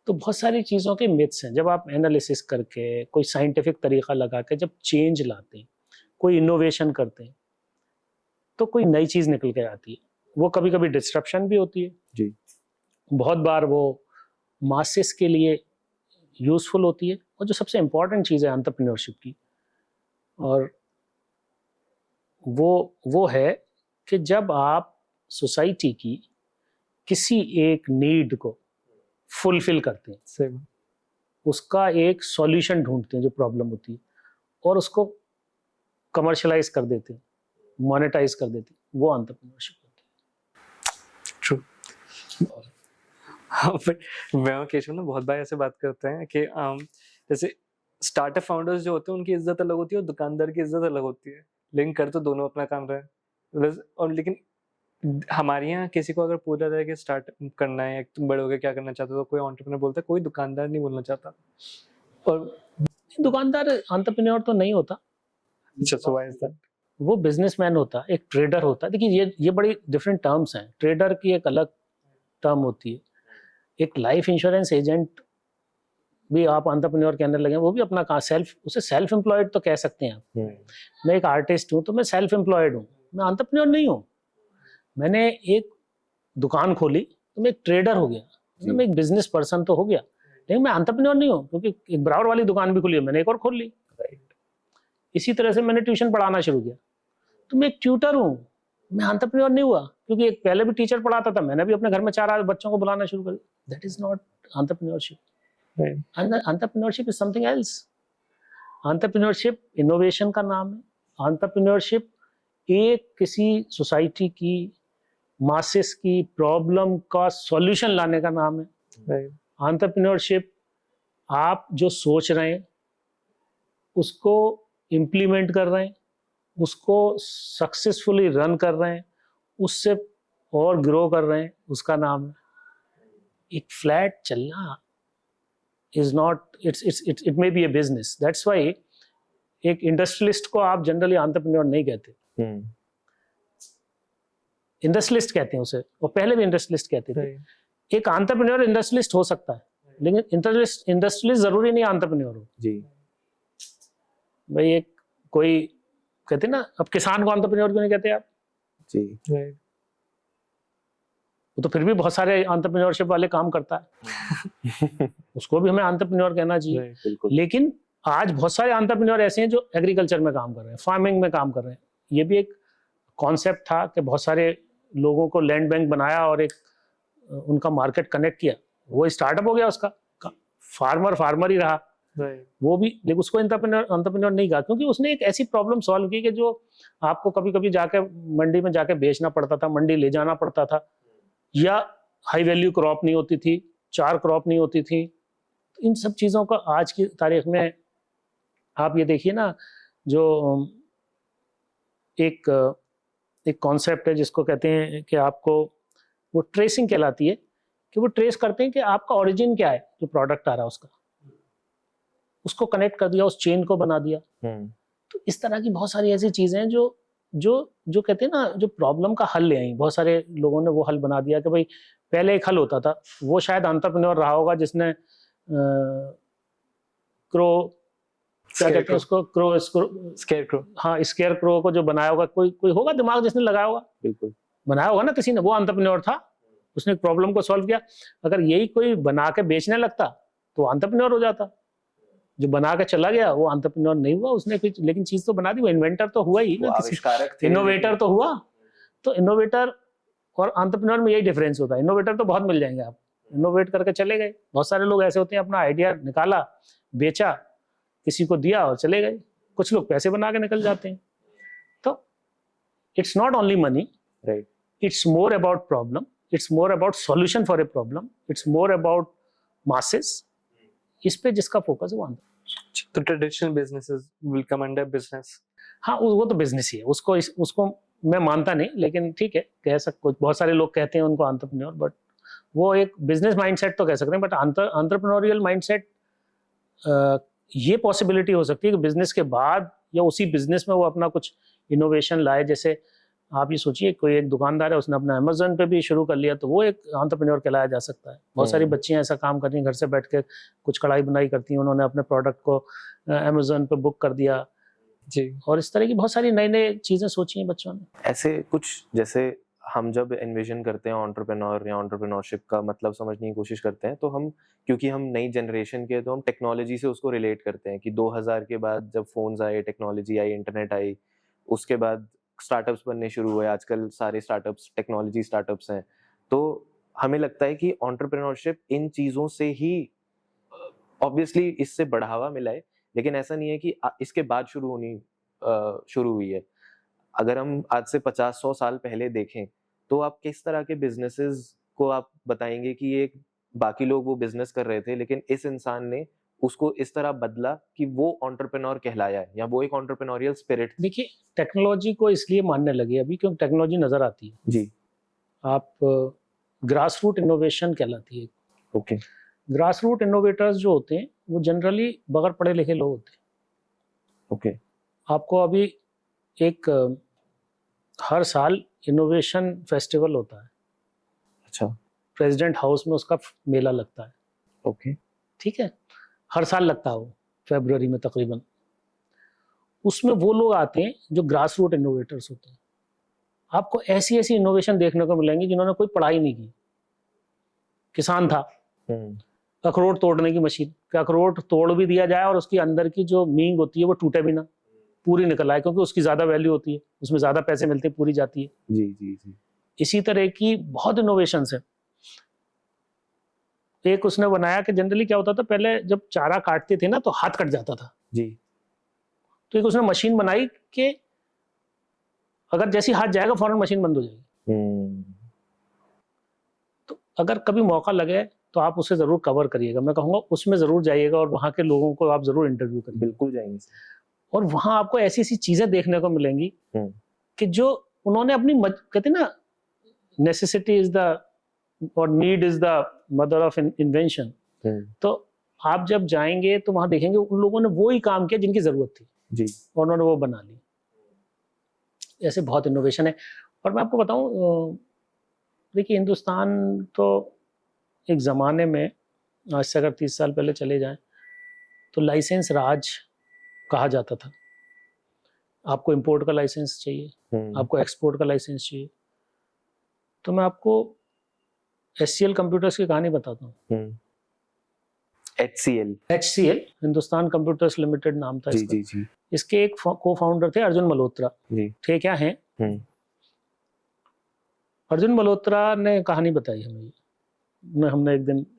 तो बहुत सारी चीज़ों के मिथ्स हैं। जब आप एनालिसिस करके कोई साइंटिफिक तरीका लगा के जब चेंज लाते हैं, कोई इनोवेशन करते हैं, तो कोई नई चीज़ निकल के आती है। वो कभी कभी डिस्ट्रप्शन भी होती है जी। बहुत बार वो मासेस के लिए यूजफुल होती है, और जो सबसे इम्पोर्टेंट चीज़ है एंटरप्रेन्योरशिप की, और वो है कि जब आप सोसाइटी की किसी एक नीड को फुलफिल करते हैं, उसका एक सॉल्यूशन ढूंढते हैं जो प्रॉब्लम होती है, और उसको कमर्शलाइज कर देते हैं, मोनेटाइज कर देते हैं, वो एंटरप्रेन्योरशिप होती है। ट्रू। हाँ, बट मैं और केशव ना बहुत बार ऐसे बात करते हैं कि जैसे स्टार्टअप फाउंडर्स जो होते हैं उनकी इज्जत अलग होती है और दुकानदार की इज्जत अलग होती है, लेकिन कर तो दोनों अपना काम रहे हैं। और लेकिन हमारे यहाँ किसी को अगर पूछा जाए कि स्टार्टअप करना है, तुम बड़े होकर क्या करना चाहते हो, तो कोई एंटरप्रेन्योर बोलता है, कोई दुकानदार नहीं बोलना चाहता। और दुकानदार एंटरप्रेन्योर तो नहीं होता, वो बिजनेसमैन होता, एक ट्रेडर होता है। देखिए ये बड़ी डिफरेंट टर्म्स हैं। ट्रेडर की एक अलग टर्म होती है, एक लाइफ इंश्योरेंस एजेंट भी आप एंटरप्रेन्योर के अंदर लगे, वो भी अपना उसे सेल्फ एम्प्लॉयड तो कह सकते हैं आप। मैं एक आर्टिस्ट हूँ तो मैं सेल्फ एम्प्लॉयड हूँ, मैं एंटरप्रेन्योर नहीं हूँ। मैंने एक दुकान खोली तो मैं एक ट्रेडर हो गया, तो मैं एक बिजनेस पर्सन तो हो गया, लेकिन मैं एंटरप्रेन्योर नहीं हूँ, क्योंकि एक बराबर वाली दुकान भी खुली है, मैंने एक और खोल ली। इसी तरह से मैंने ट्यूशन पढ़ाना शुरू किया तो मैं एक ट्यूटर हूँ, मैं एंटरप्रेन्योर नहीं हुआ, क्योंकि एक पहले भी टीचर पढ़ाता था, मैंने भी अपने घर में 4 बच्चों को बुलाना शुरू कर दिया। That is not entrepreneurship. Entrepreneurship is something else. Entrepreneurship innovation का नाम है। एंटरप्रेन्योरशिप एक किसी सोसाइटी की, मासेस की प्रॉब्लम का सॉल्यूशन लाने का नाम है। एंटरप्रेन्योरशिप आप जो सोच रहे हैं उसको इम्प्लीमेंट कर रहे हैं, उसको सक्सेसफुली रन कर रहे हैं, उससे और ग्रो कर रहे हैं, उसका नाम है। एक फ्लैट चलना is not, it may be A business. That's why एक इंडस्ट्रियलिस्ट को आप जनरली एंटरप्रेन्योर नहीं कहते, इंडस्ट्रियलिस्ट कहते हैं उसे, और पहले भी इंडस्ट्रियलिस्ट कहते थे। एक एंटरप्रेन्योर इंडस्ट्रियलिस्ट हो सकता है, लेकिन इंडस्ट्रियलिस्ट जरूरी नहीं एंटरप्रेन्योर हो जी। भाई। एक कोई कहते हैं ना, अब किसान को एंटरप्रेन्योर क्यों नहीं कहते आप जी? वो तो फिर भी बहुत सारे एंटरप्रेन्योरशिप वाले काम करता है उसको भी हमें एंटरप्रेन्योर कहना चाहिए। बिल्कुल। लेकिन आज बहुत सारे एंटरप्रेन्योर ऐसे हैं जो एग्रीकल्चर में काम कर रहे हैं, फार्मिंग में काम कर रहे हैं। ये भी एक कॉन्सेप्ट था कि बहुत सारे लोगों को लैंड बैंक बनाया और एक उनका मार्केट कनेक्ट किया, वो स्टार्टअप हो गया उसका। फार्मर ही रहा वो भी, लेकिन उसको एंटरप्रेन्योर नहीं कहा, क्योंकि उसने एक ऐसी प्रॉब्लम सॉल्व की कि जो आपको कभी कभी जाके मंडी में जाके बेचना पड़ता था, मंडी ले जाना पड़ता था, या हाई वैल्यू क्रॉप नहीं होती थी, 4 क्रॉप नहीं होती थी। इन सब चीज़ों का आज की तारीख में आप ये देखिए ना, जो एक कॉन्सेप्ट है जिसको कहते हैं कि आपको वो ट्रेसिंग कहलाती है, कि वो ट्रेस करते हैं कि आपका ओरिजिन क्या है, जो प्रोडक्ट आ रहा है उसका, उसको कनेक्ट कर दिया, उस चेन को बना दिया। तो इस तरह की बहुत सारी ऐसी चीजें हैं जो जो जो कहते हैं ना, जो प्रॉब्लम का हल ले आई। बहुत सारे लोगों ने वो हल बना दिया कि भाई पहले एक हल होता था, वो शायद एंटरप्रेन्योर रहा होगा जिसने क्रो, क्या कहते हैं उसको, स्केयरक्रो, हाँ स्केयर क्रो को जो बनाया होगा, कोई होगा दिमाग जिसने लगाया होगा, बिल्कुल बनाया होगा ना किसी ने, वो एंटरप्रेन्योर था, उसने प्रॉब्लम को सॉल्व किया। अगर यही कोई बना के बेचने लगता तो एंटरप्रेन्योर हो जाता। जो बना के चला गया वो एंटरप्रेन्योर नहीं हुआ, उसने कुछ लेकिन चीज तो बना दी, वो इन्वेंटर तो हुआ ही ना, आविष्कारक थे, इनोवेटर तो हुआ। तो इनोवेटर और एंटरप्रेन्योर में यही डिफरेंस होता है। इनोवेटर तो बहुत मिल जाएंगे आप, इनोवेट करके चले गए। बहुत सारे लोग ऐसे होते हैं, अपना आइडिया निकाला, बेचा, किसी को दिया और चले गए। कुछ लोग पैसे बना के निकल जाते हैं। तो it's not only money, right, it's more about problem, it's more about solution for a problem, it's more about masses. इस पे जिसका फोकस है वो तो traditional businesses will come under business. हाँ, वो तो बिजनेस ही है, उसको मैं मानता नहीं, लेकिन ठीक है, कह सकते, बहुत सारे लोग कहते हैं उनको एंटरप्रेन्योर, बट वो एक बिजनेस माइंडसेट तो कह सकते हैं। बट एंटरप्रेन्योरियल माइंडसेट, ये पॉसिबिलिटी हो सकती है कि बिजनेस के बाद या उसी बिजनेस में वो अपना कुछ इनोवेशन लाए। जैसे आप ये सोचिए, कोई एक दुकानदार है, उसने अपना अमेज़न पे भी शुरू कर लिया, तो वो एक एंटरप्रेन्योर कहलाया जा सकता है। बहुत सारी बच्चियां ऐसा काम कर रही हैं, घर से बैठ के कुछ कढ़ाई बुनाई करती हैं, उन्होंने अपने प्रोडक्ट को अमेज़न पे बुक कर दिया जी। और इस तरह की बहुत सारी नई नई चीजें सोची हैं बच्चों ने। ऐसे कुछ, जैसे हम जब एनविजन करते हैं एंटरप्रेन्योर या एंटरप्रेन्योरशिप का मतलब समझने की कोशिश करते हैं, तो हम, क्योंकि हम नई जनरेशन के, तो हम टेक्नोलॉजी से उसको रिलेट करते हैं कि 2000 के बाद जब फोन्स आए, टेक्नोलॉजी आई, इंटरनेट आई, उसके बाद स्टार्टअप्स बनने शुरू हुए। आजकल सारे स्टार्टअप्स टेक्नोलॉजी स्टार्टअप्स हैं। तो हमें लगता है कि एंटरप्रेन्योरशिप इन चीज़ों से ही, ऑब्वियसली इससे बढ़ावा मिला है, लेकिन ऐसा नहीं है कि इसके बाद शुरू हुई है। अगर हम आज से 50-100 साल पहले देखें, तो आप किस तरह के बिजनेसेस को आप बताएंगे कि ये बाकी लोग वो बिजनेस कर रहे थे, लेकिन इस इंसान ने उसको इस तरह बदला कि वो एंटरप्रेन्योर कहलाया है, या वो एक एंटरप्रेन्योरियल स्पिरिट। देखिए, टेक्नोलॉजी को इसलिए मानने लगे अभी क्योंकि टेक्नोलॉजी नजर आती है जी। आप, ग्रास रूट इनोवेशन कहलाती है। ओके। ग्रास रूट इनोवेटर्स जो होते हैं वो जनरली बगैर पढ़े लिखे लोग होते हैं। ओके। आपको अभी एक हर साल इनोवेशन फेस्टिवल होता है। अच्छा। प्रेसिडेंट हाउस में उसका मेला लगता है। ओके। ठीक है, हर साल लगता है वो, फरवरी में तकरीबन। उसमें वो लोग आते हैं जो ग्रास रूट इनोवेटर्स होते हैं। आपको ऐसी ऐसी इनोवेशन देखने को मिलेंगी जिन्होंने कोई पढ़ाई नहीं की। किसान था, अखरोट तोड़ने की मशीन, कि अखरोट तोड़ भी दिया जाए और उसकी अंदर की जो मींग होती है वो टूटे भी ना, पूरी निकल आए, क्योंकि उसकी ज्यादा वैल्यू होती है, उसमें ज्यादा पैसे मिलते हैं, पूरी जाती है। जी जी जी। इसी तरह की बहुत इनोवेशंस है। एक उसने बनाया कि जनरली क्या होता था, पहले जब चारा काटते थे ना तो हाथ कट जाता था, जी। तो एक उसने मशीन बनाई कि अगर जैसे ही हाथ जाएगा फौरन मशीन बंद हो जाएगी। तो अगर कभी मौका लगे तो आप उसे जरूर कवर करिएगा, मैं कहूँगा उसमें जरूर जाइएगा और वहाँ के लोगों को आप जरूर इंटरव्यू करिए। बिल्कुल जाएंगे सर। और वहाँ आपको ऐसी ऐसी चीजें देखने को मिलेंगी कि जो उन्होंने अपनी कहते ना, नेसेसिटी इज द और need is the mother of invention. तो आप जब जाएंगे तो वहां देखेंगे उन लोगों ने वो ही काम किया जिनकी जरूरत थी जी। और उन्होंने वो बना ली। ऐसे बहुत इनोवेशन है। और मैं आपको बताऊं, देखिए हिंदुस्तान तो एक ज़माने में, आज से अगर 30 साल पहले चले जाएं तो लाइसेंस राज कहा जाता था। आपको इंपोर्ट का लाइसेंस चाहिए, आपको एक्सपोर्ट का लाइसेंस चाहिए। तो मैं आपको HCL कंप्यूटर्स की कहानी बताता हूँ। HCL हिंदुस्तान कंप्यूटर्स लिमिटेड नाम था इसका। जी। इसके एक को फाउंडर थे अर्जुन मल्होत्रा। थे क्या हैं? अर्जुन मल्होत्रा ने कहानी बताई हमें। हमने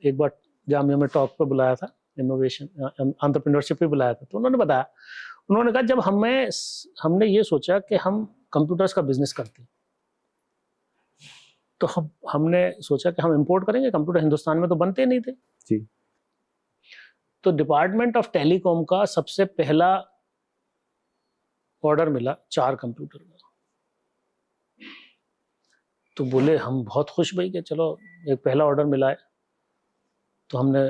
एक बार जामिया में टॉक पे बुलाया था, इनोवेशन एंटरप्रेन्योरशिप पे बुलाया था, तो उन्होंने बताया, उन्होंने कहा जब हमने ये सोचा कि हम कंप्यूटर्स का बिजनेस करते हैं, तो हमने सोचा कि हम इंपोर्ट करेंगे, कंप्यूटर हिंदुस्तान में तो बनते नहीं थे जी। तो डिपार्टमेंट ऑफ टेलीकॉम का सबसे पहला ऑर्डर मिला 4 कंप्यूटर का। तो बोले हम बहुत खुश भाई कि चलो एक पहला ऑर्डर मिला है। तो हमने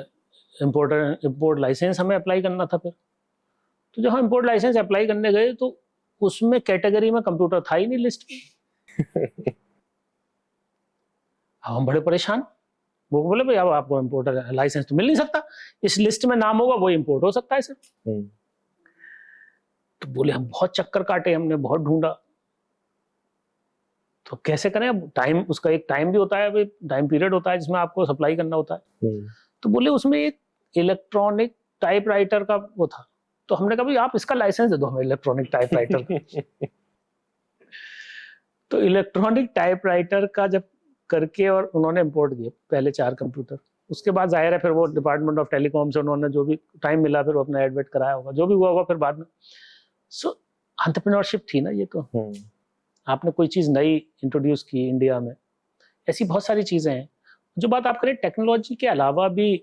इंपोर्ट लाइसेंस हमें अप्लाई करना था। फिर तो जब हम इंपोर्ट लाइसेंस अप्लाई करने गए तो उसमें कैटेगरी में कंप्यूटर था ही नहीं लिस्ट में। हम बड़े परेशान। वो बोले भाई अब आपको इंपोर्टर लाइसेंस तो मिल नहीं सकता, इस लिस्ट में नाम होगा वो इंपोर्ट हो सकता है सर। तो बोले हम बहुत चक्कर काटे, हमने बहुत ढूंढा, तो कैसे करें। अब टाइम, उसका एक टाइम भी होता है, टाइम पीरियड होता है जिसमें आपको सप्लाई करना होता है। तो बोले उसमें एक इलेक्ट्रॉनिक टाइपराइटर का वो था। तो हमने कहा भाई आप इसका लाइसेंस दे दो हमें, इलेक्ट्रॉनिक टाइपराइटर का। तो इलेक्ट्रॉनिक टाइपराइटर का जब करके और उन्होंने इंपोर्ट किए पहले 4 कंप्यूटर। उसके बाद जाहिर है फिर वो डिपार्टमेंट ऑफ टेलीकॉम से उन्होंने जो भी टाइम मिला फिर वो अपना एडवर्ट कराया होगा, जो भी हुआ होगा फिर बाद में। सो एंटरप्रेन्योरशिप थी ना ये। तो आपने कोई चीज़ नई इंट्रोड्यूस की इंडिया में, ऐसी बहुत सारी चीज़ें हैं। जो बात आप करें टेक्नोलॉजी के अलावा भी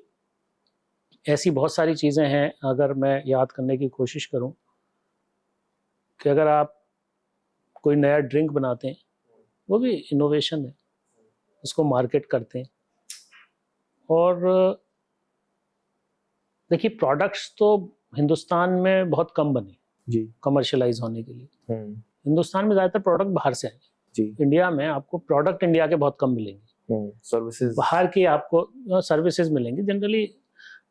ऐसी बहुत सारी चीज़ें हैं। अगर मैं याद करने की कोशिश करूं कि अगर आप कोई नया ड्रिंक बनाते हैं, वो भी इनोवेशन है, उसको मार्केट करते हैं। और देखिए प्रोडक्ट्स तो हिंदुस्तान में बहुत कम बने जी कमर्शलाइज होने के लिए। हिंदुस्तान में ज़्यादातर प्रोडक्ट बाहर से आए। इंडिया में आपको प्रोडक्ट इंडिया के बहुत कम मिलेंगे, सर्विसेज बाहर की आपको सर्विसेज मिलेंगी जनरली।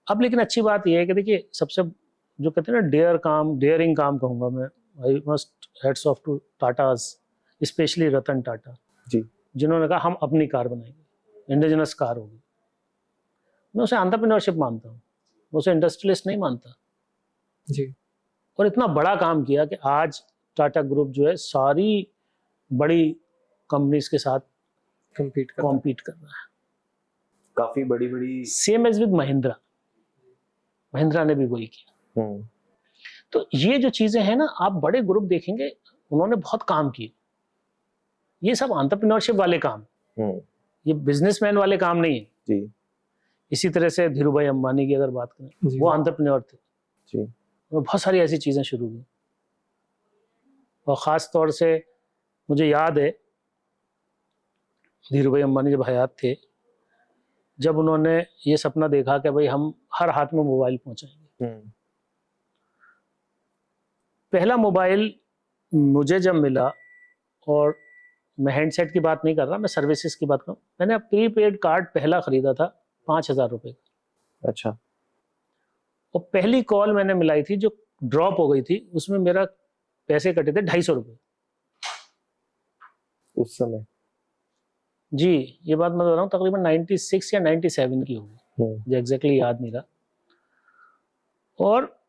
अब लेकिन अच्छी बात यह है कि देखिए सबसे जो कहते हैं ना डेयरिंग काम कहूँगा मैं, I must heads off to Tatas, specially Ratan Tata ji, जिन्होंने कहा हम अपनी कार बनाएंगे, इंडिजिनस कार होगी। मैं उसे एंटरप्रेन्योरशिप मानता हूँ, मैं उसे इंडस्ट्रियलिस्ट नहीं मानता जी। और इतना बड़ा काम किया कि आज टाटा ग्रुप जो है सारी बड़ी कंपनीज के साथ कॉम्पीट कर रहा है। काफी बड़ी सेम एज विद महिंद्रा ने भी वही किया। तो ये जो चीजें हैं ना, आप बड़े ग्रुप देखेंगे उन्होंने बहुत काम किए। ये सब एंटरप्रेन्योरशिप वाले काम, ये बिजनेसमैन वाले काम नहीं है जी। इसी तरह से धीरू भाई अंबानी की अगर बात करें, वो एंटरप्रेन्योर थे जी। बहुत सारी ऐसी चीजें शुरू की। और ख़ास तौर से मुझे याद है धीरू भाई अंबानी जब हयात थे, जब उन्होंने ये सपना देखा कि भाई हम हर हाथ में मोबाइल पहुंचाएंगे। पहला मोबाइल मुझे जब मिला, और मैं हैंडसेट की बात नहीं कर रहा, मैं सर्विसेज की बात कर रहा हूँ, मैंने प्रीपेड कार्ड पहला खरीदा था 5,000 रुपये का। अच्छा। और पहली कॉल मैंने मिलाई थी जो ड्रॉप हो गई थी, उसमें मेरा पैसे कटे थे 250 रुपये उस समय। जी, ये बात मैं बता रहा हूँ तकरीबन 96 या 97 की होगी, मुझे एग्जैक्टली याद नहीं रहा। और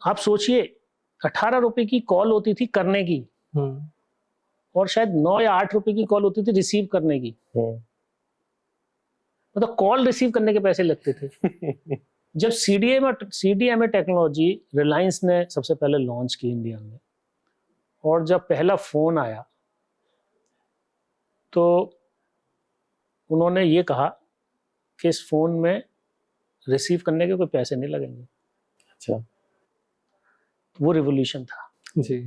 आप सोचिए 18 रुपए की कॉल होती थी करने की, और शायद 9 या 8 रुपए की कॉल होती थी रिसीव करने की, मतलब कॉल रिसीव करने के पैसे लगते थे। जब सीडीएमए टेक्नोलॉजी रिलायंस ने सबसे पहले लॉन्च की इंडिया में, और जब पहला फोन आया तो उन्होंने ये कहा कि इस फोन में रिसीव करने के कोई पैसे नहीं लगेंगे। अच्छा, वो रिवोल्यूशन था। जी।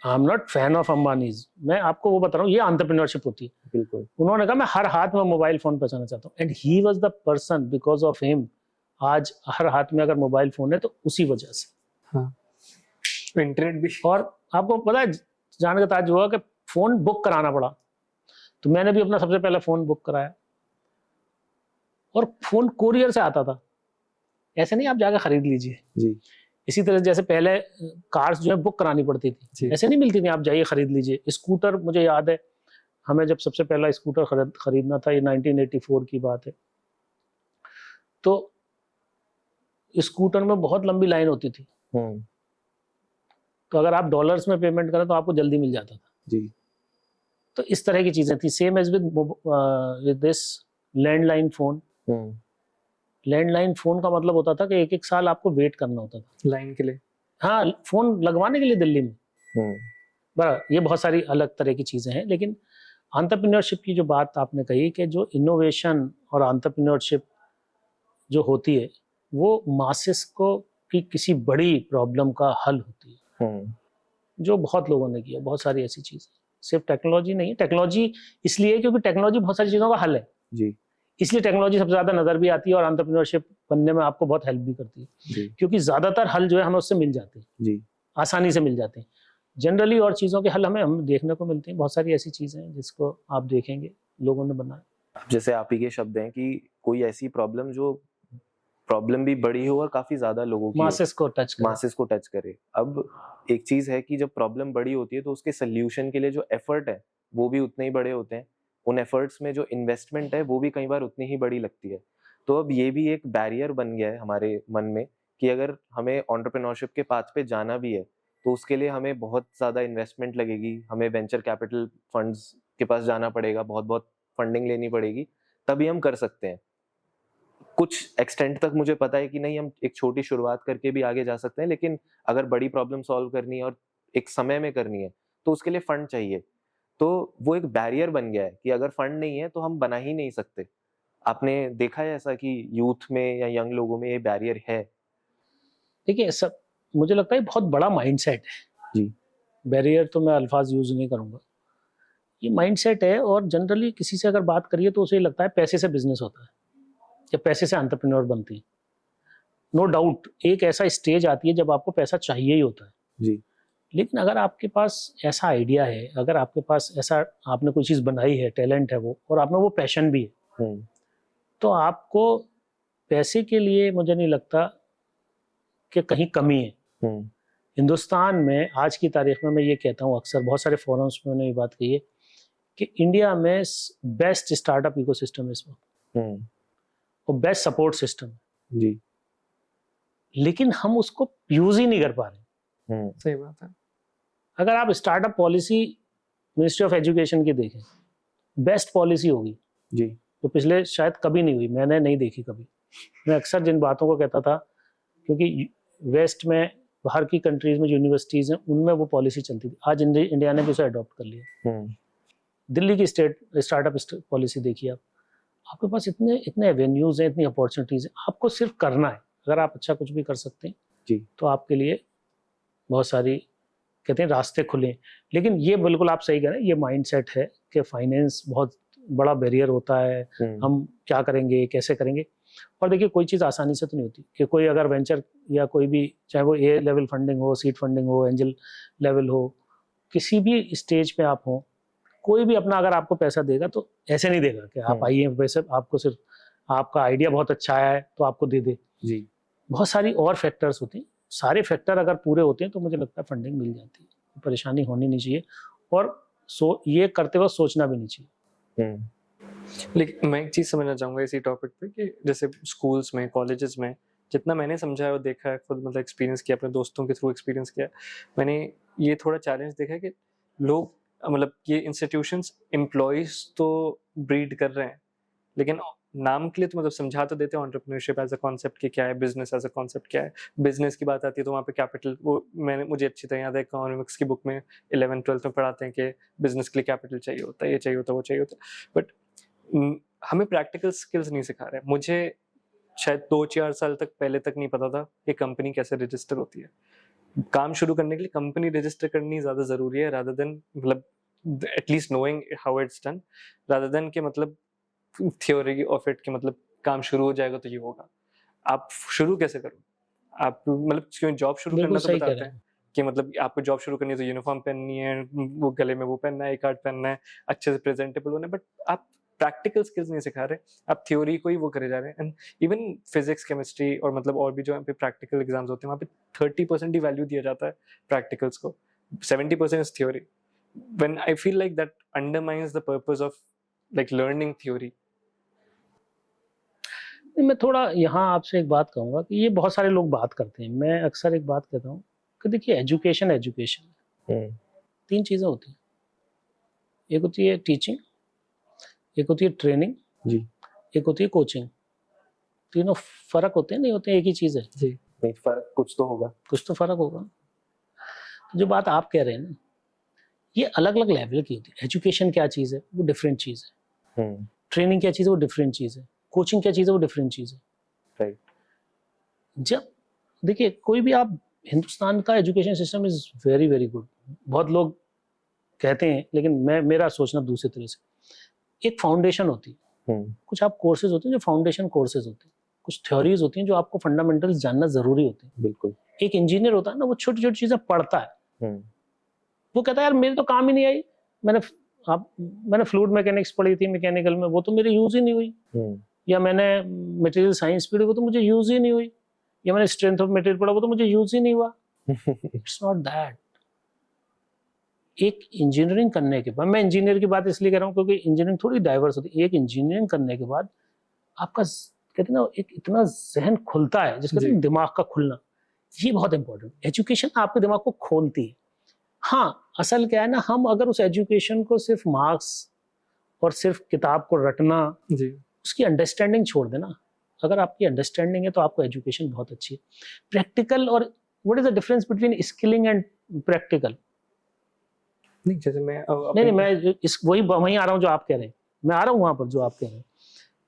I am not fan of Ambanis, मैं आपको वो बता रहा हूँ, ये एंटरप्रेन्योरशिप होती है। बिल्कुल। उन्होंने कहा मैं हर हाथ में मोबाइल फोन पहुंचाना चाहता हूँ, and he was the person, because of him आज हर हाथ में अगर मोबाइल फोन है तो उसी वजह से। हाँ, इंटरनेट भी। और आपको पता है जान के ताज हुआ कि फोन बुक कराना पड़ा, तो मैंने भी अपना सबसे पहला फोन बुक कराया, और फोन कोरियर से आता था, ऐसे नहीं आप जाकर खरीद लीजिए। जी। इसी तरह जैसे पहले कार्स जो है बुक करानी पड़ती थी, जी। ऐसे नहीं मिलती थी आप जाइए खरीद लीजिए। स्कूटर, मुझे याद है हमें जब सबसे पहला स्कूटर खरीदना था, ये 1984 की बात है, तो स्कूटर में बहुत लंबी लाइन होती थी, तो अगर आप डॉलर्स में पेमेंट करें तो आपको जल्दी मिल जाता था। जी। तो इस तरह की चीजें थी। Same as with this landline phone. Landline phone का मतलब होता था कि एक साल आपको वेट करना होता था लाइन के लिए। हाँ, फोन लगवाने के लिए दिल्ली में। बराबर, ये बहुत सारी अलग तरह की चीजें हैं, लेकिन एंटरप्रेन्योरशिप की जो बात आपने कही कि जो इनोवेशन और एंटरप्रेन्योरशिप जो होती है वो मासेस को की किसी बड़ी प्रॉब्लम का हल होती है, जो बहुत लोगों ने किया। बहुत सारी ऐसी चीजें, सिर्फ टेक्नोलॉजी नहीं है। टेक्नोलॉजी इसलिए क्योंकि टेक्नोलॉजी बहुत सारी चीजों का हल है जी। इसलिए टेक्नोलॉजी सबसे ज्यादा नजर भी आती है और एंटरप्रेन्योरशिप बनने में आपको बहुत हेल्प भी करती है जी। क्योंकि ज्यादातर हल जो है हमें उससे मिल जाते हैं जी। आसानी से मिल जाते हैं जनरली, और चीज़ों के हल हम देखने को मिलते हैं। बहुत सारी ऐसी चीज़ें हैं जिसको आप देखेंगे लोगों ने बनाया। जैसे आप ही के शब्द हैं कि कोई ऐसी प्रॉब्लम जो प्रॉब्लम भी बड़ी हो और काफी ज्यादा लोगों की मासेस को टच करे। अब एक चीज है कि जब प्रॉब्लम बड़ी होती है तो उसके सोल्यूशन के लिए जो एफर्ट है वो भी उतने ही बड़े होते हैं, उन एफर्ट्स में जो इन्वेस्टमेंट है वो भी कई बार उतनी ही बड़ी लगती है। तो अब ये भी एक बैरियर बन गया है हमारे मन में कि अगर हमें एंटरप्रेन्योरशिप के पाथ पे जाना भी है तो उसके लिए हमें बहुत ज़्यादा इन्वेस्टमेंट लगेगी, हमें वेंचर कैपिटल फंड्स के पास जाना पड़ेगा, बहुत बहुत फंडिंग लेनी पड़ेगी, तभी हम कर सकते हैं। कुछ एक्सटेंट तक मुझे पता है कि नहीं, हम एक छोटी शुरुआत करके भी आगे जा सकते हैं, लेकिन अगर बड़ी प्रॉब्लम सॉल्व करनी है और एक समय में करनी है तो उसके लिए फंड चाहिए। तो वो एक बैरियर बन गया है कि अगर फंड नहीं है तो हम बना ही नहीं सकते। आपने देखा है ऐसा कि यूथ में या यंग लोगों में ये बैरियर है? देखिए, सब मुझे लगता है बहुत बड़ा माइंडसेट है जी। बैरियर तो मैं अल्फाज यूज नहीं करूंगा, ये माइंडसेट है। और जनरली किसी से अगर बात करिए तो उसे लगता है पैसे से बिजनेस होता है या पैसे से एंटरप्रेन्योर बनती है। नो डाउट एक ऐसा स्टेज आती है जब आपको पैसा चाहिए ही होता है जी। लेकिन अगर आपके पास ऐसा आइडिया है, अगर आपके पास ऐसा आपने कोई चीज़ बनाई है, टैलेंट है वो, और आप में वो पैशन भी है, तो आपको पैसे के लिए मुझे नहीं लगता कि कहीं कमी है। हिंदुस्तान में आज की तारीख में मैं ये कहता हूँ, अक्सर बहुत सारे फोरम्स में मैंने ये बात कही है कि इंडिया में बेस्ट स्टार्टअप इकोसिस्टम है इस वक्त और बेस्ट सपोर्ट सिस्टम है जी। लेकिन हम उसको यूज ही नहीं कर पा रहे। सही बात है। अगर आप startup policy ministry of education की देखें, बेस्ट पॉलिसी होगी जी, तो पिछले शायद कभी नहीं हुई, मैंने नहीं देखी कभी। मैं अक्सर जिन बातों को कहता था, क्योंकि वेस्ट में बाहर की कंट्रीज में जो यूनिवर्सिटीज़ हैं उनमें वो पॉलिसी चलती थी, आज इंडिया ने भी उसे अडॉप्ट कर लिया। दिल्ली की स्टार्टअप पॉलिसी देखिए आप, आपके पास इतने एवेन्यूज़ हैं, इतनी अपॉर्चुनिटीज़ हैं, आपको सिर्फ करना है। अगर आप अच्छा कुछ भी कर सकते हैं जी, तो आपके लिए बहुत सारी कहते हैं रास्ते खुले। लेकिन ये बिल्कुल आप सही कह रहे हैं, ये माइंडसेट है कि फाइनेंस बहुत बड़ा बैरियर होता है, हम क्या करेंगे, कैसे करेंगे। और देखिए कोई चीज़ आसानी से तो नहीं होती कि कोई अगर वेंचर या कोई भी, चाहे वो ए लेवल फंडिंग हो, सीड फंडिंग हो, एंजल लेवल हो, किसी भी स्टेज पे आप हो, कोई भी अपना अगर आपको पैसा देगा तो ऐसे नहीं देगा कि आप आइए पैसे, आपको सिर्फ आपका आइडिया बहुत अच्छा है तो आपको दे दे जी। बहुत सारी और फैक्टर्स होती हैं। सारे फैक्टर अगर पूरे होते हैं तो मुझे लगता है फंडिंग मिल जाती है, परेशानी होनी नहीं चाहिए। और ये करते वक्त सोचना भी नहीं चाहिए। लेकिन मैं एक चीज़ समझना चाहूँगा इसी टॉपिक पे कि जैसे स्कूल्स में, कॉलेजेस में जितना मैंने समझा है और देखा है, खुद मतलब एक्सपीरियंस किया, अपने दोस्तों के थ्रू एक्सपीरियंस किया, मैंने ये थोड़ा चैलेंज देखा है कि लोग मतलब ये इंस्टीट्यूशंस एम्प्लॉयज तो ब्रीड कर रहे हैं, लेकिन नाम के लिए तो मतलब समझा तो देते हैं एंटरप्रेन्योरशिप एज अ कॉन्सेप्ट कि क्या है, बिजनेस एज अ कॉन्सेप्ट क्या है। बिजनेस की बात आती है तो वहाँ पे कैपिटल, वो मुझे अच्छी तरह याद है, इकोनॉमिक्स की बुक में 11th-12th में पढ़ाते हैं कि बिजनेस के लिए कैपिटल चाहिए होता है, ये चाहिए होता है, वो चाहिए होता है, बट हमें प्रैक्टिकल स्किल्स नहीं सिखा रहे। मुझे शायद 2-4 साल तक पहले तक नहीं पता था कि कंपनी कैसे रजिस्टर होती है। काम शुरू करने के लिए कंपनी रजिस्टर करनी ज़्यादा ज़रूरी है, रादर देन मतलब at least knowing how it's done, rather than कि मतलब थ्योरी ऑफ इट कि मतलब काम शुरू हो जाएगा तो ये होगा। आप शुरू कैसे करो? आप मतलब क्यों जॉब शुरू करना बिल्कुल तो सही कह बताते रहे हैं हैं। कि मतलब आपको जॉब शुरू करनी है तो यूनिफॉर्म पहननी है, वो गले में वो पहनना है, एक कार्ड पहनना है, अच्छे से प्रेजेंटेबल होना है, बट आप प्रैक्टिकल स्किल्स नहीं सिखा रहे, आप थ्योरी को ही वो करे जा रहे हैं। एंड इवन फिजिक्स, केमिस्ट्री और मतलब और भी जो यहाँ पे प्रैक्टिकल एग्जाम्स होते हैं, वहाँ पे 30% ही वैल्यू दिया जाता है प्रैक्टिकल्स को, 70% is theory. When I feel like that undermines the purpose of like learning theory. नहीं, मैं थोड़ा यहाँ आपसे एक बात कहूँगा कि ये बहुत सारे लोग बात करते हैं, मैं अक्सर एक बात कहता हूँ कि देखिए एजुकेशन हम्म, 3 चीज़ें होती हैं। एक होती है टीचिंग, एक होती है ट्रेनिंग, जी एक होती है कोचिंग। तीनों फ़र्क होते हैं, नहीं होते हैं, एक ही चीज़ है। जी नहीं, फर्क कुछ तो होगा। कुछ तो फ़र्क होगा। तो जो बात आप कह रहे हैं ना, ये अलग-अलग लेवल की होती है। एजुकेशन क्या चीज़ है, वो डिफरेंट चीज़ है। हम्म, ट्रेनिंग क्या चीज़ है, वो डिफरेंट चीज़ है। कोचिंग क्या चीज़ है, वो डिफरेंट चीज़ है। राइट। जब देखिए कोई भी आप, हिंदुस्तान का education system is very, very good. बहुत लोग कहते हैं, लेकिन मेरा सोचना दूसरे तरह से। एक फाउंडेशन होती है, कुछ आप कोर्सेज होते हैं जो फाउंडेशन कोर्सेज होते हैं, कुछ थ्योरीज होती हैं जो आपको फंडामेंटल्स जानना ज़रूरी होते हैं। बिल्कुल। एक इंजीनियर होता है ना, वो छोटी-छोटी चीज़ें पढ़ता है। हम्म, वो कहता है यार मेरे तो काम ही नहीं आई। मैंने मैंने फ्लूइड मैकेनिक्स पढ़ी थी मैकेनिकल में, वो तो मेरे यूज़ ही नहीं हुई। हम्म, या मैंने मटेरियल साइंस पढ़ी, वो तो मुझे यूज़ ही नहीं हुई। या मैंने स्ट्रेंथ ऑफ मटेरियल पढ़ा, वो तो मुझे यूज़ ही नहीं हुआ। It's not that. एक इंजीनियरिंग करने के बाद, मैं इंजीनियर की बात इसलिए कर रहा हूँ क्योंकि इंजीनियरिंग थोड़ी डाइवर्स होती है। एक इंजीनियरिंग करने के बाद आपका कहते हैं ना, एक इतना जहन खुलता है, जिसको कहते हैं दिमाग का खुलना, ये बहुत इंपॉर्टेंट। एजुकेशन आपके दिमाग को खोलती है। हाँ, असल क्या है ना, हम अगर उस एजुकेशन को सिर्फ मार्क्स और सिर्फ किताब को रटना, जी उसकी अंडरस्टैंडिंग छोड़ देना। अगर आपकी अंडरस्टैंडिंग है तो आपको एजुकेशन बहुत अच्छी है। प्रैक्टिकल और what is the difference between skilling and practical? नहीं, जैसे मैं नहीं, मैं इस वहीं आ रहा हूँ जो आप कह रहे हैं। मैं आ रहा हूँ वहां पर जो आप कह रहे हैं।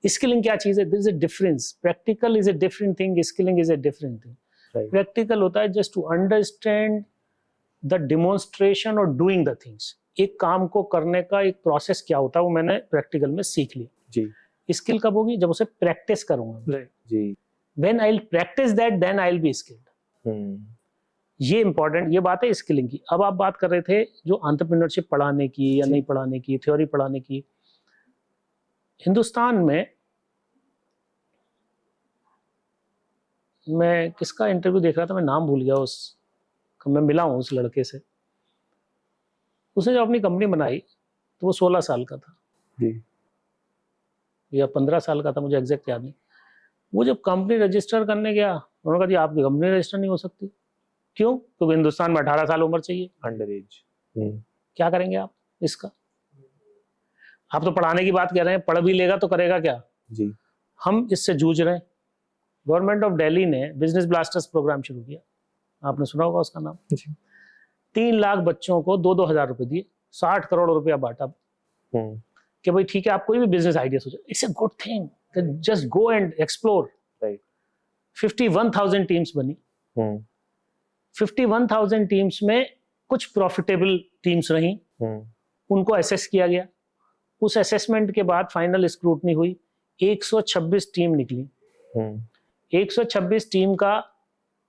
स्किलिंग क्या चीज है? There is a difference. Practical is a different thing, skilling is a different thing. Right. Practical होता है just to understand the demonstration और डूइंग द थिंग्स। एक काम को करने का एक प्रोसेस क्या होता है, वो मैंने प्रैक्टिकल में सीख लिया। जी स्किल कब होगी? जब उसे प्रैक्टिस करूंगा। राइट जी। When I will practice that, then I will be skilled. Hmm, ये इंपॉर्टेंट, ये बात है स्किलिंग की। अब आप बात कर रहे थे जो एंटरप्रेन्योरशिप पढ़ाने की या जी। नहीं पढ़ाने की, थ्योरी पढ़ाने की। हिंदुस्तान में, मैं किसका इंटरव्यू देख रहा था, मैं नाम भूल गया उस, मैं मिला हूँ उस लड़के से। उसने जब अपनी कंपनी बनाई तो वो 16 साल का था जी या 15 साल का था, मुझे एग्जैक्ट याद नहीं। वो जब कंपनी रजिस्टर करने गया, उन्होंने कहा जी आपकी कंपनी रजिस्टर नहीं हो सकती। क्यों? क्योंकि हिंदुस्तान में 18 साल उम्र चाहिए। Under as. क्या करेंगे आप इसका? आप तो पढ़ाने की बात कर रहे हैं, पढ़ भी लेगा तो करेगा क्या? जी हम इससे जूझ रहे हैं। गवर्नमेंट ऑफ दिल्ली ने बिजनेस ब्लास्टर्स प्रोग्राम शुरू किया, आपने सुना होगा उसका नाम। जी 3 लाख बच्चों को 2-2 हजार रुपए दिए, 60 करोड़ रुपया बांटा हम्म, कि भाई ठीक है, आप कोई भी बिजनेस आइडिया सोचो, it's a good thing, just go and explore. Right. 51,000 teams बनी। हम्म, 51,000 टीम्स में कुछ प्रॉफिटेबल टीम्स रहीं, हम्म, उनको असेस किया गया। उस असेसमेंट के बाद फाइनल स्क्रूटनी हुई, 126 टीम निकली। हम्म, 126 टीम का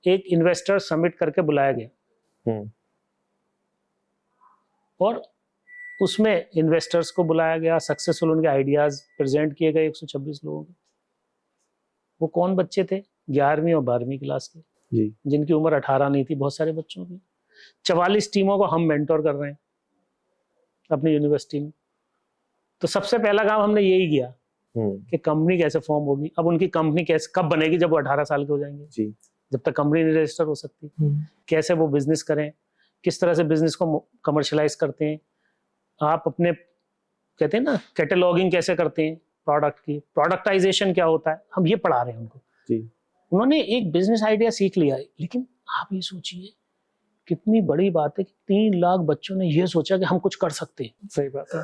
एक इन्वेस्टर समिट करके बुलाया गया हम्म, और उसमें इन्वेस्टर्स को बुलाया गया, सक्सेसफुल उनके आइडियाज प्रेजेंट किए गए 126 लोगों के। वो कौन बच्चे थे? 11वीं और 12वीं क्लास के, जी जिनकी उम्र 18 नहीं थी, बहुत सारे बच्चों की। 44 टीमों को हम मेंटोर कर रहे हैं अपनी यूनिवर्सिटी में। तो सबसे पहला काम हमने यही किया कि कंपनी कैसे फॉर्म होगी। अब उनकी कंपनी कैसे कब बनेगी, जब वो 18 साल के हो जाएंगे, जी। जब तक कंपनी नहीं रजिस्टर हो सकती। कैसे वो बिजनेस करें, किस तरह से बिजनेस को कमर्शलाइज करते हैं, आप अपने कहते हैं ना कैटलॉगिंग कैसे करते हैं प्रोडक्ट की, प्रोडक्टाइजेशन क्या होता है, हम ये पढ़ा रहे हैं उनको। जी। उन्होंने एक बिजनेस आइडिया सीख लिया है, लेकिन आप ये सोचिए कितनी बड़ी बात है कि 3 लाख बच्चों ने ये सोचा कि हम कुछ कर सकते हैं। सही बात है।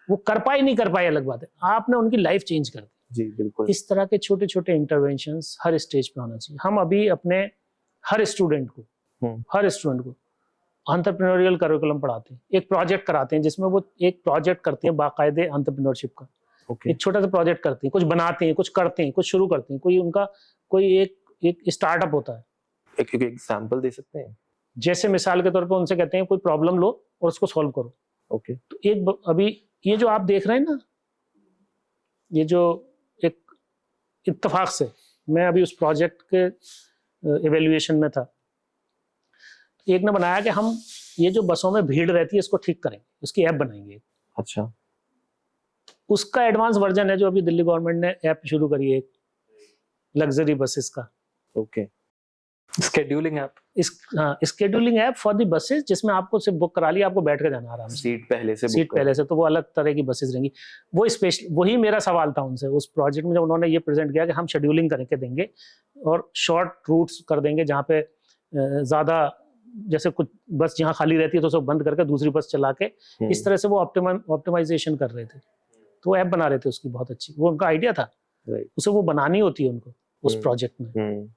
वो कर पाए नहीं कर पाए अलग बात है, आपने उनकी लाइफ चेंज कर दी। जी बिल्कुल। इस तरह के छोटे छोटे इंटरवेंशंस हर स्टेज पे होना चाहिए। हम अभी अपने हर स्टूडेंट को एंटरप्रेन्योरियल करिकुलम पढ़ाते हैं, एक प्रोजेक्ट कराते हैं जिसमें वो एक प्रोजेक्ट करते हैं बाकायदे एंटरप्रेन्योरशिप का। ओके। एक छोटा सा प्रोजेक्ट करते हैं, कुछ बनाते हैं, कुछ करते हैं, कुछ शुरू करते हैं, कोई एक स्टार्टअप होता है। एक एग्जांपल दे सकते हैं? जैसे मिसाल के तौर पर उनसे कहते हैं कोई प्रॉब्लम लो और उसको सॉल्व करो। ओके। तो अभी ये जो आप देख रहे हैं ना, ये जो एक इत्तेफाक से मैं अभी उस प्रोजेक्ट के इवेल्युएशन में था, एक ने बनाया कि हम ये जो बसों में भीड़ रहती है इसको ठीक करेंगे, उसकी ऐप बनाएंगे। अच्छा। उसका एडवांस वर्जन है जो अभी दिल्ली गवर्नमेंट ने ऐप शुरू करी है लग्जरी बसेस का। Okay. Scheduling app. Scheduling app for the buses, जिसमें आपको सिर्फ बुक करा लिया, आपको बैठ के जाना आराम से, सीट पहले से सीट पहले से, तो वो अलग तरह की बसेस रहेंगी। वो स्पेशल वही मेरा सवाल था उनसे उस प्रोजेक्ट में, जब उन्होंने ये प्रेजेंट किया कि हम शेड्यूलिंग करके देंगे और शॉर्ट रूट्स कर देंगे जहाँ पे ज़्यादा, जैसे कुछ बस जहाँ खाली रहती है तो सब बंद करके दूसरी बस चला के, इस तरह से वो ऑप्टिमाइजेशन कर रहे थे। तो ऐप बना रहे थे उसकी बहुत अच्छी, वो उनका आइडिया था, उसे वो बनानी होती है उनको उस प्रोजेक्ट में।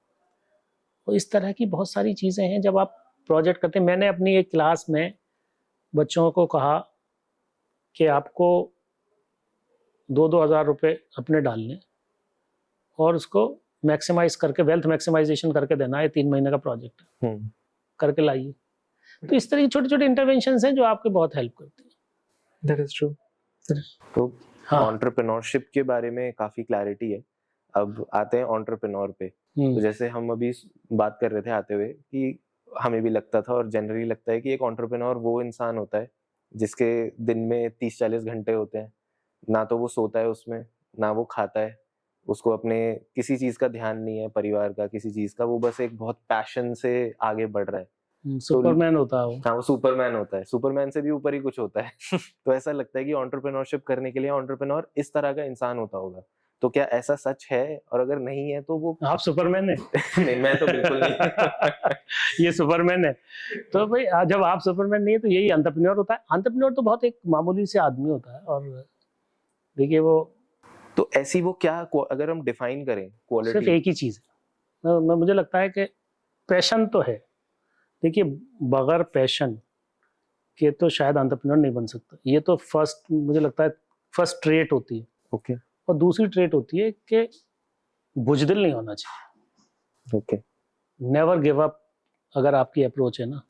तो इस तरह की बहुत सारी चीज़ें हैं जब आप प्रोजेक्ट करते हैं। मैंने अपनी एक क्लास में बच्चों को कहा कि आपको 2-2 हज़ार रुपये अपने डालने और उसको मैक्सिमाइज करके, वेल्थ मैक्सिमाइजेशन करके देना है। 3 महीने का प्रोजेक्ट करके लाइए। तो इस तरह की छोटे छोटे इंटरवेंशंस हैं जो आपके बहुत हेल्प करते हैं। That is true. तो हाँ। एंटरप्रेन्योरशिप के बारे में काफी क्लैरिटी है। अब आते हैं एंटरप्रेन्योर पे। तो जैसे हम अभी बात कर रहे थे आते हुए कि हमें भी लगता था और जनरली लगता है कि एक एंटरप्रेन्योर वो इंसान होता है जिसके दिन में 30-40 घंटे होते हैं, ना तो वो सोता है उसमें, ना वो खाता है, उसको अपने किसी चीज का ध्यान नहीं है, परिवार का, किसी चीज का, वो बस एक बहुत पैशन से आगे बढ़ रहा है। सुपरमैन होता है वो। हाँ, वो सुपरमैन होता है, सुपरमैन से भी ऊपर ही कुछ होता है। तो ऐसा लगता है कि एंटरप्रेन्योरशिप करने के लिए एंटरप्रेन्योर इस तरह का इंसान होता होगा। तो क्या ऐसा सच है? और अगर नहीं है तो वो आप सुपरमैन है? नहीं, मैं तो बिल्कुल नहीं। ये सुपरमैन है। तो भाई जब आप सुपरमैन नहीं है तो यही एंटरप्रेन्योर होता है। एंटरप्रेन्योर तो बहुत एक मामूली से आदमी होता है। और देखिए वो तो ऐसी वो क्या, अगर हम डिफाइन करें क्वालिटी, सिर्फ एक ही चीज है। मुझे लगता है कि पैशन तो है। देखिए बगैर पैशन के तो शायद एंटरप्रेन्योर नहीं बन सकता। ये तो फर्स्ट, मुझे लगता है फर्स्ट ट्रेट होती है। ओके। और दूसरी ट्रेट होती है कि बुजदिल नहीं होना चाहिए। ओके। नेवर गिव अप अगर आपकी अप्रोच है ना,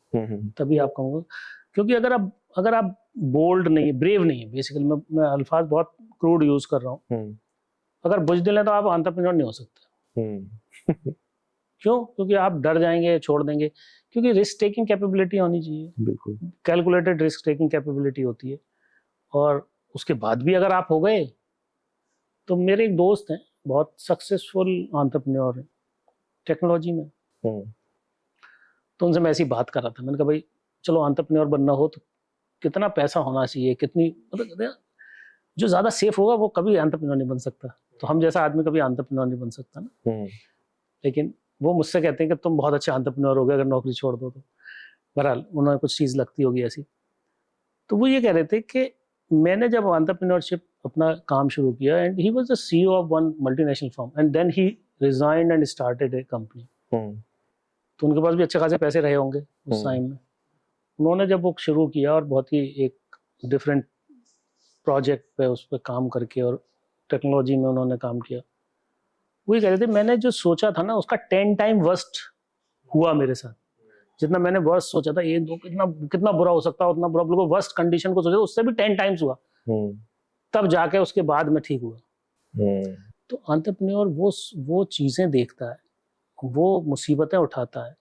तभी आप कहूँगा। क्योंकि अगर आप बोल्ड नहीं है, ब्रेव नहीं है, बेसिकली मैं अल्फाज बहुत क्रूड यूज कर रहा हूँ, अगर बुजदिल है तो आप एंटरप्रेन्योर नहीं हो सकते। क्यों? क्योंकि आप डर जाएंगे, छोड़ देंगे। क्योंकि रिस्क टेकिंग कैपेबिलिटी होनी चाहिए, बिल्कुल कैलकुलेटेड रिस्क टेकिंग कैपेबिलिटी होती है। और उसके बाद भी अगर आप हो गए, तो मेरे एक दोस्त हैं बहुत सक्सेसफुल एंटरप्रेन्योर हैं टेक्नोलॉजी में, तो उनसे मैं ऐसी बात कर रहा था। मैंने कहा भाई चलो एंटरप्रेन्योर बनना हो तो कितना पैसा होना चाहिए, कितनी, मतलब जो ज़्यादा सेफ होगा वो कभी एंटरप्रेन्योर नहीं बन सकता। तो हम जैसा आदमी कभी एंटरप्रेन्योर नहीं बन सकता ना। लेकिन वो मुझसे कहते हैं कि तुम बहुत अच्छे एंटरप्रेन्योर हो गए अगर नौकरी छोड़ दो तो। बहरहाल उन्होंने कुछ चीज़ लगती होगी ऐसी। तो वो ये कह रहे थे कि मैंने जब एंटरप्रेन्योरशिप अपना काम शुरू किया, and he was the CEO of one multinational firm and then he resigned and started a company. तो उनके पास भी अच्छे खासे पैसे रहे होंगे उस टाइम में। उन्होंने जब वो शुरू किया और बहुत ही एक डिफरेंट प्रोजेक्ट पे उस पर काम करके और टेक्नोलॉजी में उन्होंने काम किया, वही कह रहे थे मैंने जो सोचा था ना उसका 10 टाइम वर्स्ट हुआ मेरे साथ। जितना मैंने वर्स्ट सोचा था, ये दो कितना बुरा हो सकता है, उतना बुरा, बिल्कुल वर्स्ट कंडीशन को सोचा उससे भी 10 टाइम्स हुआ, तब जाके उसके बाद में ठीक हुआ। तो एंटरप्रेन्योर वो चीज़ें देखता है, वो मुसीबतें उठाता है,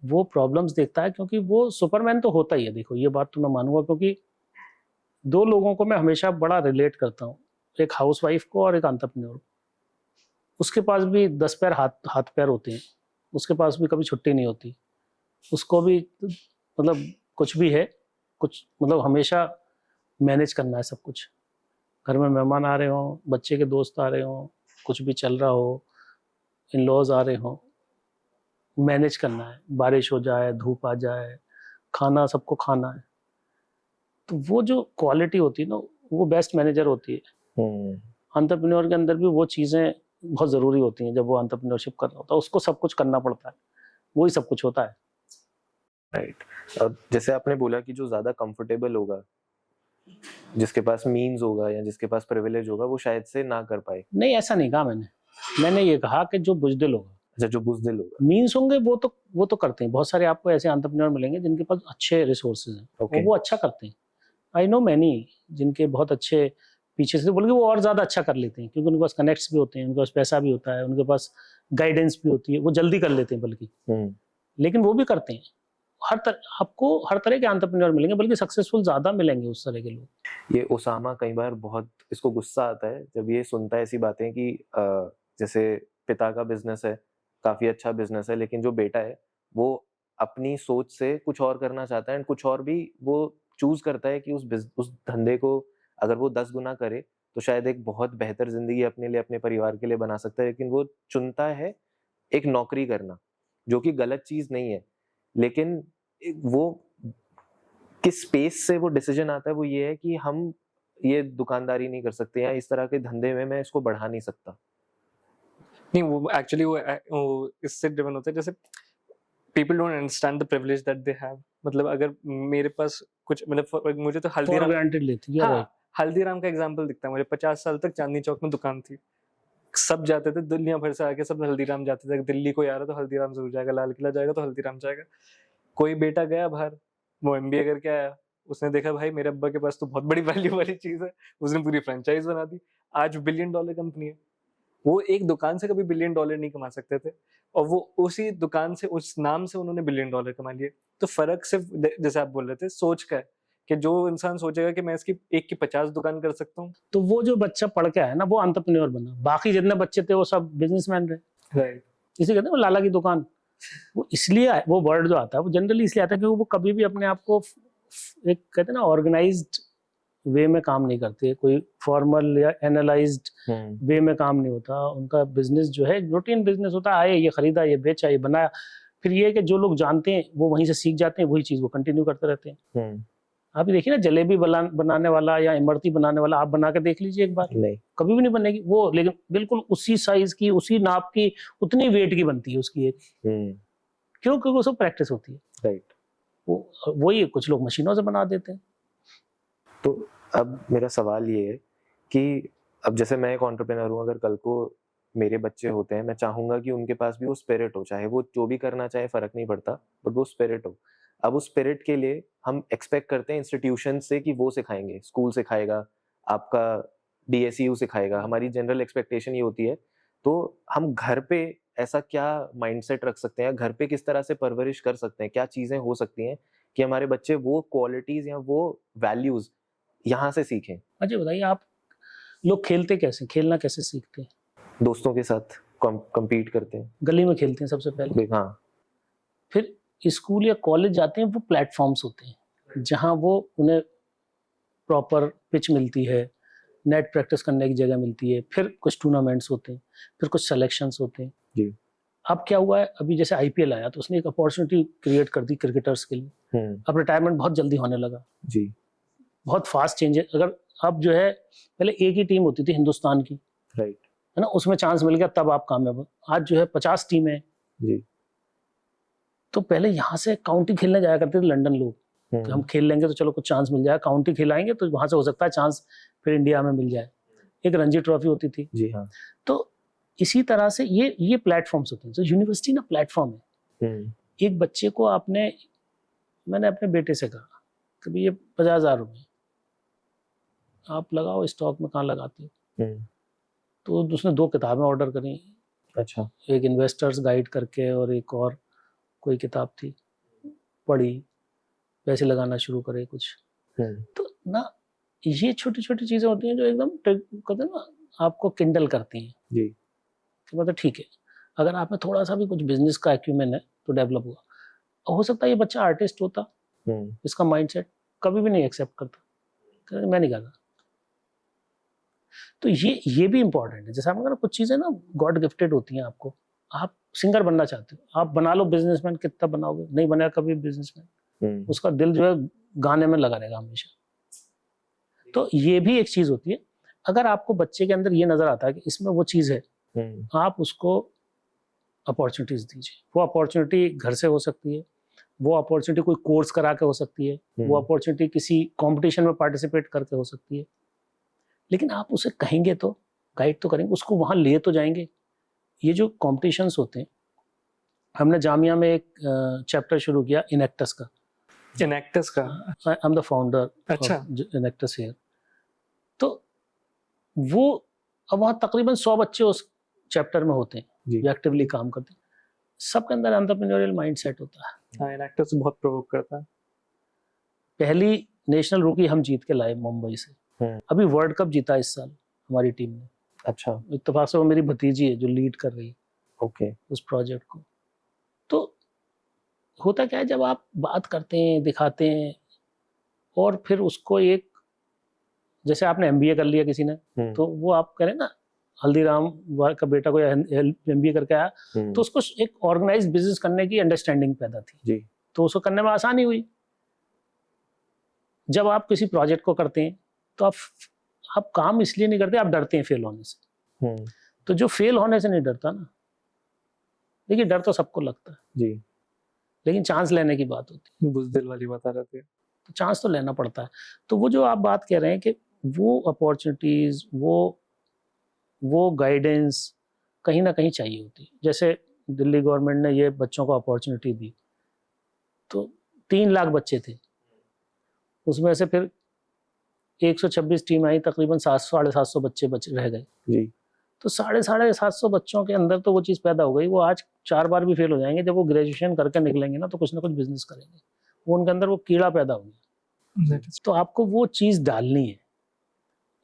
वो प्रॉब्लम्स देखता है, क्योंकि वो सुपरमैन तो होता ही है। देखो ये बात तो मैं मानूंगा, क्योंकि दो लोगों को मैं हमेशा बड़ा रिलेट करता हूँ। एक हाउसवाइफ को और एक एंटरप्रेन्योर को, उसके पास भी 10 पैर हाथ पैर होते हैं, उसके पास भी कभी छुट्टी नहीं होती, उसको भी मतलब कुछ भी है, कुछ मतलब हमेशा मैनेज करना है सब कुछ। घर में मेहमान आ रहे हों, बच्चे के दोस्त आ रहे हों, कुछ भी चल रहा हो, इन लॉज आ रहे हों, मैनेज करना है, बारिश हो जाए, धूप आ जाए, खाना सबको खाना है। तो वो जो क्वालिटी होती है ना, वो बेस्ट मैनेजर होती है। एंटरप्रेन्योर के अंदर भी वो चीज़ें बहुत ज़रूरी होती हैं। जब वो एंटरप्रेन्योरशिप कर रहा होता है, उसको सब कुछ करना पड़ता है, वही सब कुछ होता है। राइट। अब जैसे आपने बोला कि जो ज्यादा कंफर्टेबल होगा, जिसके पास मीन्स होगा या जिसके पास प्रिविलेज होगा, वो शायद से ना कर पाए। नहीं, ऐसा नहीं कहा मैंने ये कहा कि जो बुजदिल होगा, अच्छा, जो बुज़दिल होगा। मीन्स होंगे वो तो करते हैं। बहुत सारे आपको ऐसे एंटरप्रेन्योर मिलेंगे जिनके पास अच्छे रिसोर्सेज हैं, Okay. और वो अच्छा करते हैं। आई नो मैनी जिनके बहुत अच्छे पीछे से बोल के वो और ज़्यादा अच्छा कर लेते हैं, क्योंकि उनके पास कनेक्ट्स भी होते हैं, उनके पास पैसा भी होता है, उनके पास गाइडेंस भी होती है, वो जल्दी कर लेते हैं बल्कि। लेकिन वो भी करते हैं। आपको हर तरह के एंटरप्रेन्योर मिलेंगे, बल्कि सक्सेसफुल ज़्यादा मिलेंगे उस तरह के लोग। ये ओसामा कई बार बहुत इसको गुस्सा आता है जब ये सुनता है ऐसी बातें कि जैसे पिता का बिजनेस है, काफी अच्छा बिजनेस है, लेकिन जो बेटा है वो अपनी सोच से कुछ और करना चाहता है, एंड कुछ और भी वो चूज करता है कि उस धंधे को अगर वो 10 गुना करे तो शायद एक बहुत बेहतर जिंदगी अपने लिए, अपने परिवार के लिए बना सकता है, लेकिन वो चुनता है एक नौकरी करना, जो कि गलत चीज नहीं है। लेकिन वो किस स्पेस से वो डिसीजन आता है, वो ये है कि हम ये दुकानदारी नहीं कर सकते या इस तरह के धंधे में मैं इसको बढ़ा नहीं सकता। नहीं, वो एक्चुअली वो इससे ड्रिवन होता है, जैसे people don't understand the privilege that they have. मतलब अगर मेरे पास कुछ मतलब मुझे तो हल्दीराम ग्रांटेड लेती है। हाँ, हल्दीराम का एग्जांपल दिखता है मुझे। 50 साल तक चांदनी चौक में दुकान थी, सब जाते थे, दुनिया भर से आके सब हल्दीराम जाते थे। दिल्ली कोई आ रहा तो हल्दीराम जरूर जाएगा, लाल किला जाएगा तो हल्दीराम जाएगा। कोई बेटा गया बाहर, वो MBA करके आया, उसने देखा भाई मेरे अब्बा के पास तो बहुत बड़ी वैल्यू वाली चीज है, उसने पूरी फ्रेंचाइज बना दी, आज $1 बिलियन कंपनी है। वो एक दुकान से कभी $1 बिलियन नहीं कमा सकते थे, और वो उसी दुकान से, उस नाम से उन्होंने $1 बिलियन कमा लिए। तो फर्क सिर्फ जैसे आप बोल रहे थे सोच का है, कि जो इंसान सोचेगा कि मैं इसकी एक की 50 दुकान कर सकता हूँ। तो वो जो बच्चा पढ़ के आया ना, वो एंटरप्रेन्योर बना, बाकी जितने बच्चे थे वो सब बिजनेसमैन रहे। राइट। इसे कहते हैं वो लाला की दुकान। वो इसलिए वो वर्ड जो आता है वो जनरली इसलिए आता है क्योंकि वो कभी भी अपने आप को एक कहते हैं ना ऑर्गेनाइज्ड वे में काम नहीं करते, कोई फॉर्मल या एनालाइज्ड वे में काम नहीं होता। उनका बिजनेस जो है रूटीन बिजनेस होता है, आए ये खरीदा, ये बेचा, ये बनाया, फिर ये है कि जो लोग जानते हैं वो वहीं से सीख जाते हैं, वही चीज वो कंटिन्यू करते रहते हैं। आप देखिए ना, जलेबी बनाने वाला या इमरती बनाने वाला, आप बना के देख लीजिए एक बार, नहीं, कभी भी नहीं बनेगी वो, लेकिन बिल्कुल उसी साइज की, उसी नाप की, उतनी वेट की बनती है उसकी एक। क्यों? क्योंकि वो सब प्रैक्टिस होती है। राइट। वही कुछ लोग मशीनों से बना देते हैं। तो अब मेरा सवाल ये है कि अब जैसे मैं एक एंटरप्रेन्योर हूँ, अगर कल को मेरे बच्चे होते हैं, मैं चाहूंगा कि उनके पास भी वो स्पिरिट हो, चाहे वो जो भी करना चाहे फर्क नहीं पड़ता, बट वो स्पिरिट हो। अब उस स्पिरिट के लिए हम एक्सपेक्ट करते हैं इंस्टीट्यूशन से कि वो सिखाएंगे, स्कूल सिखाएगा, आपका DSU सिखाएगा, हमारी जनरल एक्सपेक्टेशन ये होती है। तो हम घर पे ऐसा क्या माइंडसेट रख सकते हैं, घर पे किस तरह से परवरिश कर सकते हैं, क्या चीजें हो सकती हैं कि हमारे बच्चे वो क्वालिटीज या वो वैल्यूज यहाँ से सीखें? अजय बताइए, आप लोग खेलते कैसे, खेलना कैसे सीखते हैं? दोस्तों के साथ compete करते हैं, गली में खेलते हैं सबसे पहले, हाँ। फिर स्कूल या कॉलेज जाते हैं, वो प्लेटफॉर्म्स होते हैं जहाँ वो उन्हें प्रॉपर पिच मिलती है, नेट प्रैक्टिस करने की जगह मिलती है, फिर कुछ टूर्नामेंट्स होते हैं, फिर कुछ सिलेक्शंस होते हैं जी। अब क्या हुआ है, अभी जैसे IPL आया तो उसने एक अपॉर्चुनिटी क्रिएट कर दी क्रिकेटर्स के लिए। अब रिटायरमेंट बहुत जल्दी होने लगा जी। बहुत फास्ट चेंज है। अगर अब जो है, पहले एक ही टीम होती थी हिंदुस्तान की, राइट, है ना, उसमें चांस मिल गया तब आप कामयाब हो। आज जो है 50 टीमें जी। तो पहले यहाँ से काउंटी खेलने जाया करते थे लंदन लोग, कि हम खेल लेंगे तो चलो कुछ चांस मिल जाए, काउंटी खिलाएंगे तो वहां से हो सकता है चांस फिर इंडिया में मिल जाए। एक रणजी ट्रॉफी होती थी। जी हाँ। तो इसी तरह से ये प्लेटफॉर्म्स होते हैं। तो यूनिवर्सिटी ना प्लेटफॉर्म है। एक बच्चे को मैंने अपने बेटे से कहा कि ये 50,000 रुपये आप लगाओ स्टॉक में, कहाँ लगाते हो? तो उसने 2 किताबें ऑर्डर करी। अच्छा। एक इन्वेस्टर्स गाइड करके और एक और कोई किताब थी, पढ़ी, पैसे लगाना शुरू करे कुछ। तो ना ये छोटी छोटी चीजें होती हैं जो एकदम कहते हैं ना, आपको किंडल करती हैं जी। कि मतलब ठीक है, अगर आप में थोड़ा सा भी कुछ बिजनेस का एक्यूमेन है तो डेवलप हुआ। और हो सकता है ये बच्चा आर्टिस्ट होता, इसका माइंडसेट कभी भी नहीं एक्सेप्ट करता, कहता मैं नहीं करता। तो ये भी इंपॉर्टेंट है। जैसे आप अगर कुछ चीजें ना गॉड गिफ्टेड होती हैं आपको, आप सिंगर बनना चाहते हो, आप बना लो बिजनेसमैन, कितना बनाओगे, नहीं बनेगा कभी बिजनेसमैन, उसका दिल जो है गाने में लगा रहेगा हमेशा। तो ये भी एक चीज होती है। अगर आपको बच्चे के अंदर ये नजर आता है कि इसमें वो चीज है, आप उसको अपॉर्चुनिटीज दीजिए। वो अपॉर्चुनिटी घर से हो सकती है, वो अपॉर्चुनिटी कोई कोर्स करा के हो सकती है, वो अपॉर्चुनिटी किसी कंपटीशन में पार्टिसिपेट करके हो सकती है। लेकिन आप उसे कहेंगे तो, गाइड तो करेंगे, उसको वहां ले तो जाएंगे। ये जो कॉम्पिटिशन्स होते हैं, हमने जामिया में एक चैप्टर शुरू किया इनेक्टस का। इनेक्टस का? आई एम द फाउंडर अच्छा। इनेक्टस हियर। तो वो अब वहाँ तकरीबन 100 बच्चे उस चैप्टर में होते हैं जो एक्टिवली काम करते हैं। सबके अंदर एंटरप्रेन्योरियल माइंडसेट होता है। हाँ, इनेक्टस बहुत प्रोवोक करता है। पहली नेशनल रूकी हम जीत के लाए मुंबई से। अभी वर्ल्ड कप जीता इस साल हमारी टीम ने। अच्छा। इत्तेफाक से वो मेरी भतीजी है जो लीड कर रही है ओके। उस प्रोजेक्ट को। तो होता क्या है, जब आप बात करते हैं, दिखाते हैं, और फिर उसको एक, जैसे आपने एमबीए कर लिया किसी ने, तो वो आप करें ना, हल्दीराम का बेटा कोई एमबीए करके आया, तो उसको एक ऑर्गेनाइज बिजनेस करने की अंडरस्टैंडिंग पैदा थी जी। तो उसको करने में आसानी हुई। जब आप किसी प्रोजेक्ट को करते हैं तो आप काम इसलिए नहीं करते, आप डरते हैं फेल होने से। तो जो फेल होने से नहीं डरता ना, देखिए डर तो सबको लगता है जी, लेकिन चांस लेने की बात होती है। बुज़दिल वाली बात आ जाती है। तो चांस तो लेना पड़ता है। तो वो जो आप बात कह रहे हैं कि वो अपॉर्चुनिटीज, वो गाइडेंस कहीं ना कहीं चाहिए होती है। जैसे दिल्ली गवर्नमेंट ने ये बच्चों को अपॉर्चुनिटी दी, तो 3 लाख बच्चे थे, उसमें से फिर 126 टीम आई, तकरीबन 700-750 बच्चे रह गए जी। तो 750 बच्चों के अंदर तो वो चीज़ पैदा हो गई। वो आज 4 बार भी फेल हो जाएंगे, जब वो ग्रेजुएशन करके निकलेंगे ना तो कुछ बिजनेस करेंगे। वो उनके अंदर वो कीड़ा पैदा हो गया। तो आपको वो चीज़ डालनी है,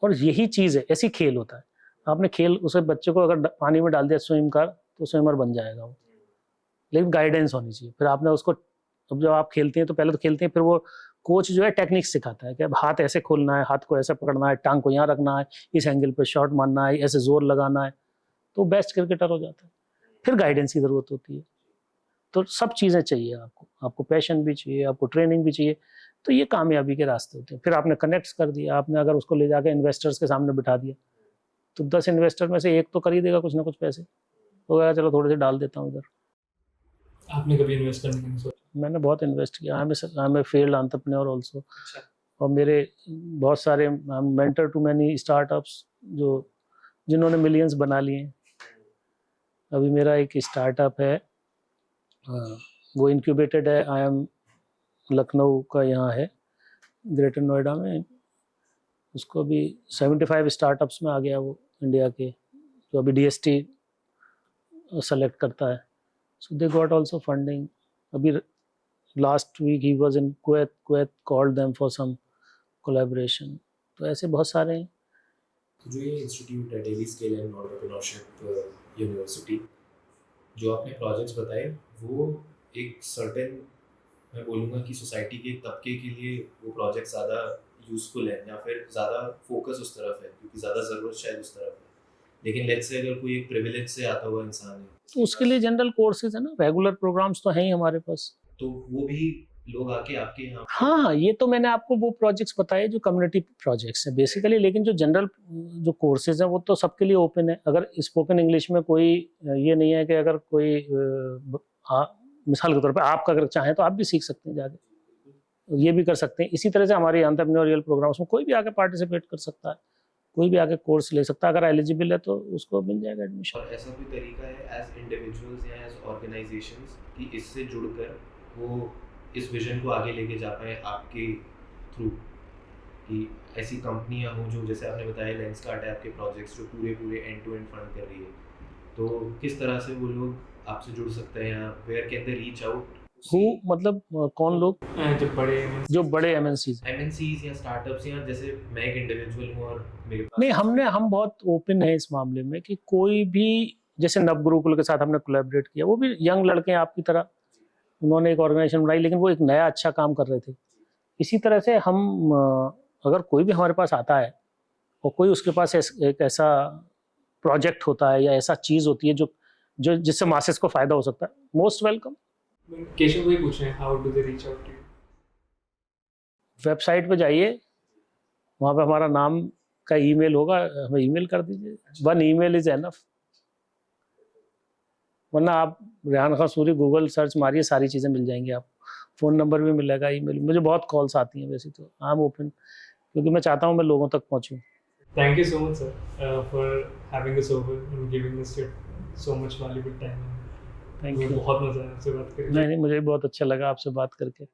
और यही चीज़ है। ऐसी खेल होता है, आपने खेल उसे बच्चे को अगर पानी में डाल दिया स्विम कर, तो स्विमर बन जाएगा वो, लेकिन गाइडेंस होनी चाहिए। फिर आपने उसको, अब जब आप खेलते हैं तो पहले तो खेलते हैं, फिर वो कोच जो है टेक्निक सिखाता है कि अब हाथ ऐसे खोलना है, हाथ को ऐसे पकड़ना है, टांग को यहाँ रखना है, इस एंगल पे शॉट मारना है, ऐसे जोर लगाना है, तो बेस्ट क्रिकेटर हो जाता है। फिर गाइडेंस की ज़रूरत होती है। तो सब चीज़ें चाहिए आपको पैशन भी चाहिए, आपको ट्रेनिंग भी चाहिए। तो ये कामयाबी के रास्ते होते हैं। फिर आपने कनेक्ट कर दिया, आपने अगर उसको ले जाकर इन्वेस्टर्स के सामने बिठा दिया, तो 10 इन्वेस्टर में से एक तो कर ही देगा कुछ ना कुछ पैसे, तो चलो थोड़े से डाल देता हूँ इधर। आपने कभी इन्वेस्ट करने की सोचा? मैंने बहुत इन्वेस्ट किया। I am a failed entrepreneur also. और मेरे बहुत सारे मेंटर टू मैनी स्टार्टअप्स जिन्होंने मिलियंस बना लिए हैं। अभी मेरा एक स्टार्टअप है, वो इंक्यूबेटेड है, आई एम लखनऊ का, यहाँ है ग्रेटर नोएडा में। उसको भी 75 स्टार्टअप्स में आ गया वो, इंडिया के, जो अभी DST सेलेक्ट करता है। So they got also funding. अभी लास्ट वीक ही was in Kuwait called them for some collaboration. तो ऐसे बहुत सारे हैं। जो ये इंस्टीट्यूट है, Delhi skill and entrepreneurship university, जो आपने प्रोजेक्ट्स बताए, वो एक सर्टेन, मैं बोलूँगा कि सोसाइटी के एक तबके के लिए वो प्रोजेक्ट ज़्यादा यूज़फुल है, या फिर ज़्यादा फोकस उस तरफ है क्योंकि ज़्यादा ज़रूरत शायद उस तरफ है। लेकिन लेट्स से अगर कोई एक प्रिविलेज से आता हुआ इंसान है, तो उसके लिए जनरल कोर्सेज है ना, रेगुलर प्रोग्राम्स तो हैं ही हमारे पास। तो वो भी लोग आके आपके यहाँ। हाँ, ये तो मैंने आपको वो प्रोजेक्ट्स बताए जो कम्युनिटी प्रोजेक्ट्स हैं बेसिकली। लेकिन जो जनरल जो कोर्सेज हैं वो तो सबके लिए ओपन है। अगर स्पोकन इंग्लिश में कोई ये नहीं है कि अगर कोई मिसाल के तौर पे आपका अगर चाहें तो आप भी सीख सकते हैं जाके, ये भी कर सकते हैं। इसी तरह से हमारे एंटरप्रेन्योरियल प्रोग्राम्स में कोई भी आके पार्टिसिपेट कर सकता है, कोई भी आके कोर्स ले सकता है। अगर एलिजिबल है तो उसको मिल जाएगा एडमिशन। और ऐसा कोई तरीका है एज इंडिविजुअल्स या एज ऑर्गेनाइजेशंस कि इससे जुड़कर वो इस विजन को आगे लेके जा पाए आपके थ्रू, कि ऐसी कंपनियां हों जो, जैसे आपने बताया लेंसकार्ट है आपके प्रोजेक्ट्स, जो पूरे एंड टू एंड फंड कर रही है, तो किस तरह से वो लोग आपसे जुड़ सकते हैं, where can they reach out who मतलब कौन लोग जो बड़े MNCs हैं। एमएनसीज या स्टार्टअप्स, या जैसे मैं एक इंडिविजुअल हूँ और मेरे पास नहीं, हम बहुत ओपन है इस मामले में कि कोई भी, जैसे नव गुरुकुल के साथ हमने कोलैबोरेट किया, वो भी यंग लड़के हैं आपकी तरह, उन्होंने एक ऑर्गेनाइजेशन बनाई, लेकिन वो एक नया अच्छा काम कर रहे थे। इसी तरह से हम अगर कोई भी हमारे पास आता है और कोई उसके पास एक ऐसा प्रोजेक्ट होता है या ऐसा चीज़ होती है जो जो जिससे मासेस को फ़ायदा हो सकता है, मोस्ट वेलकम। केशव भाई पूछ रहे हैं, how do they reach out to you? Website पे जाइए, वहाँ पे हमारा नाम का ईमेल होगा, हमें ईमेल कर दीजिए, 1 ईमेल इज एनफ। वरना आप रेहान खान सूरी गूगल सर्च मारिए, सारी चीज़ें मिल जाएंगी आपको, फ़ोन नंबर भी मिलेगा, ईमेल। मुझे बहुत कॉल्स आती हैं वैसे तो, आई एम ओपन, क्योंकि मैं चाहता हूँ मैं लोगों तक पहुँचूँ। Thank you so much, sir, for having us over and giving us your so much valuable time. Thank you. बहुत मजा आया आपसे बात करके। नहीं, मुझे भी बहुत अच्छा लगा आपसे बात करके।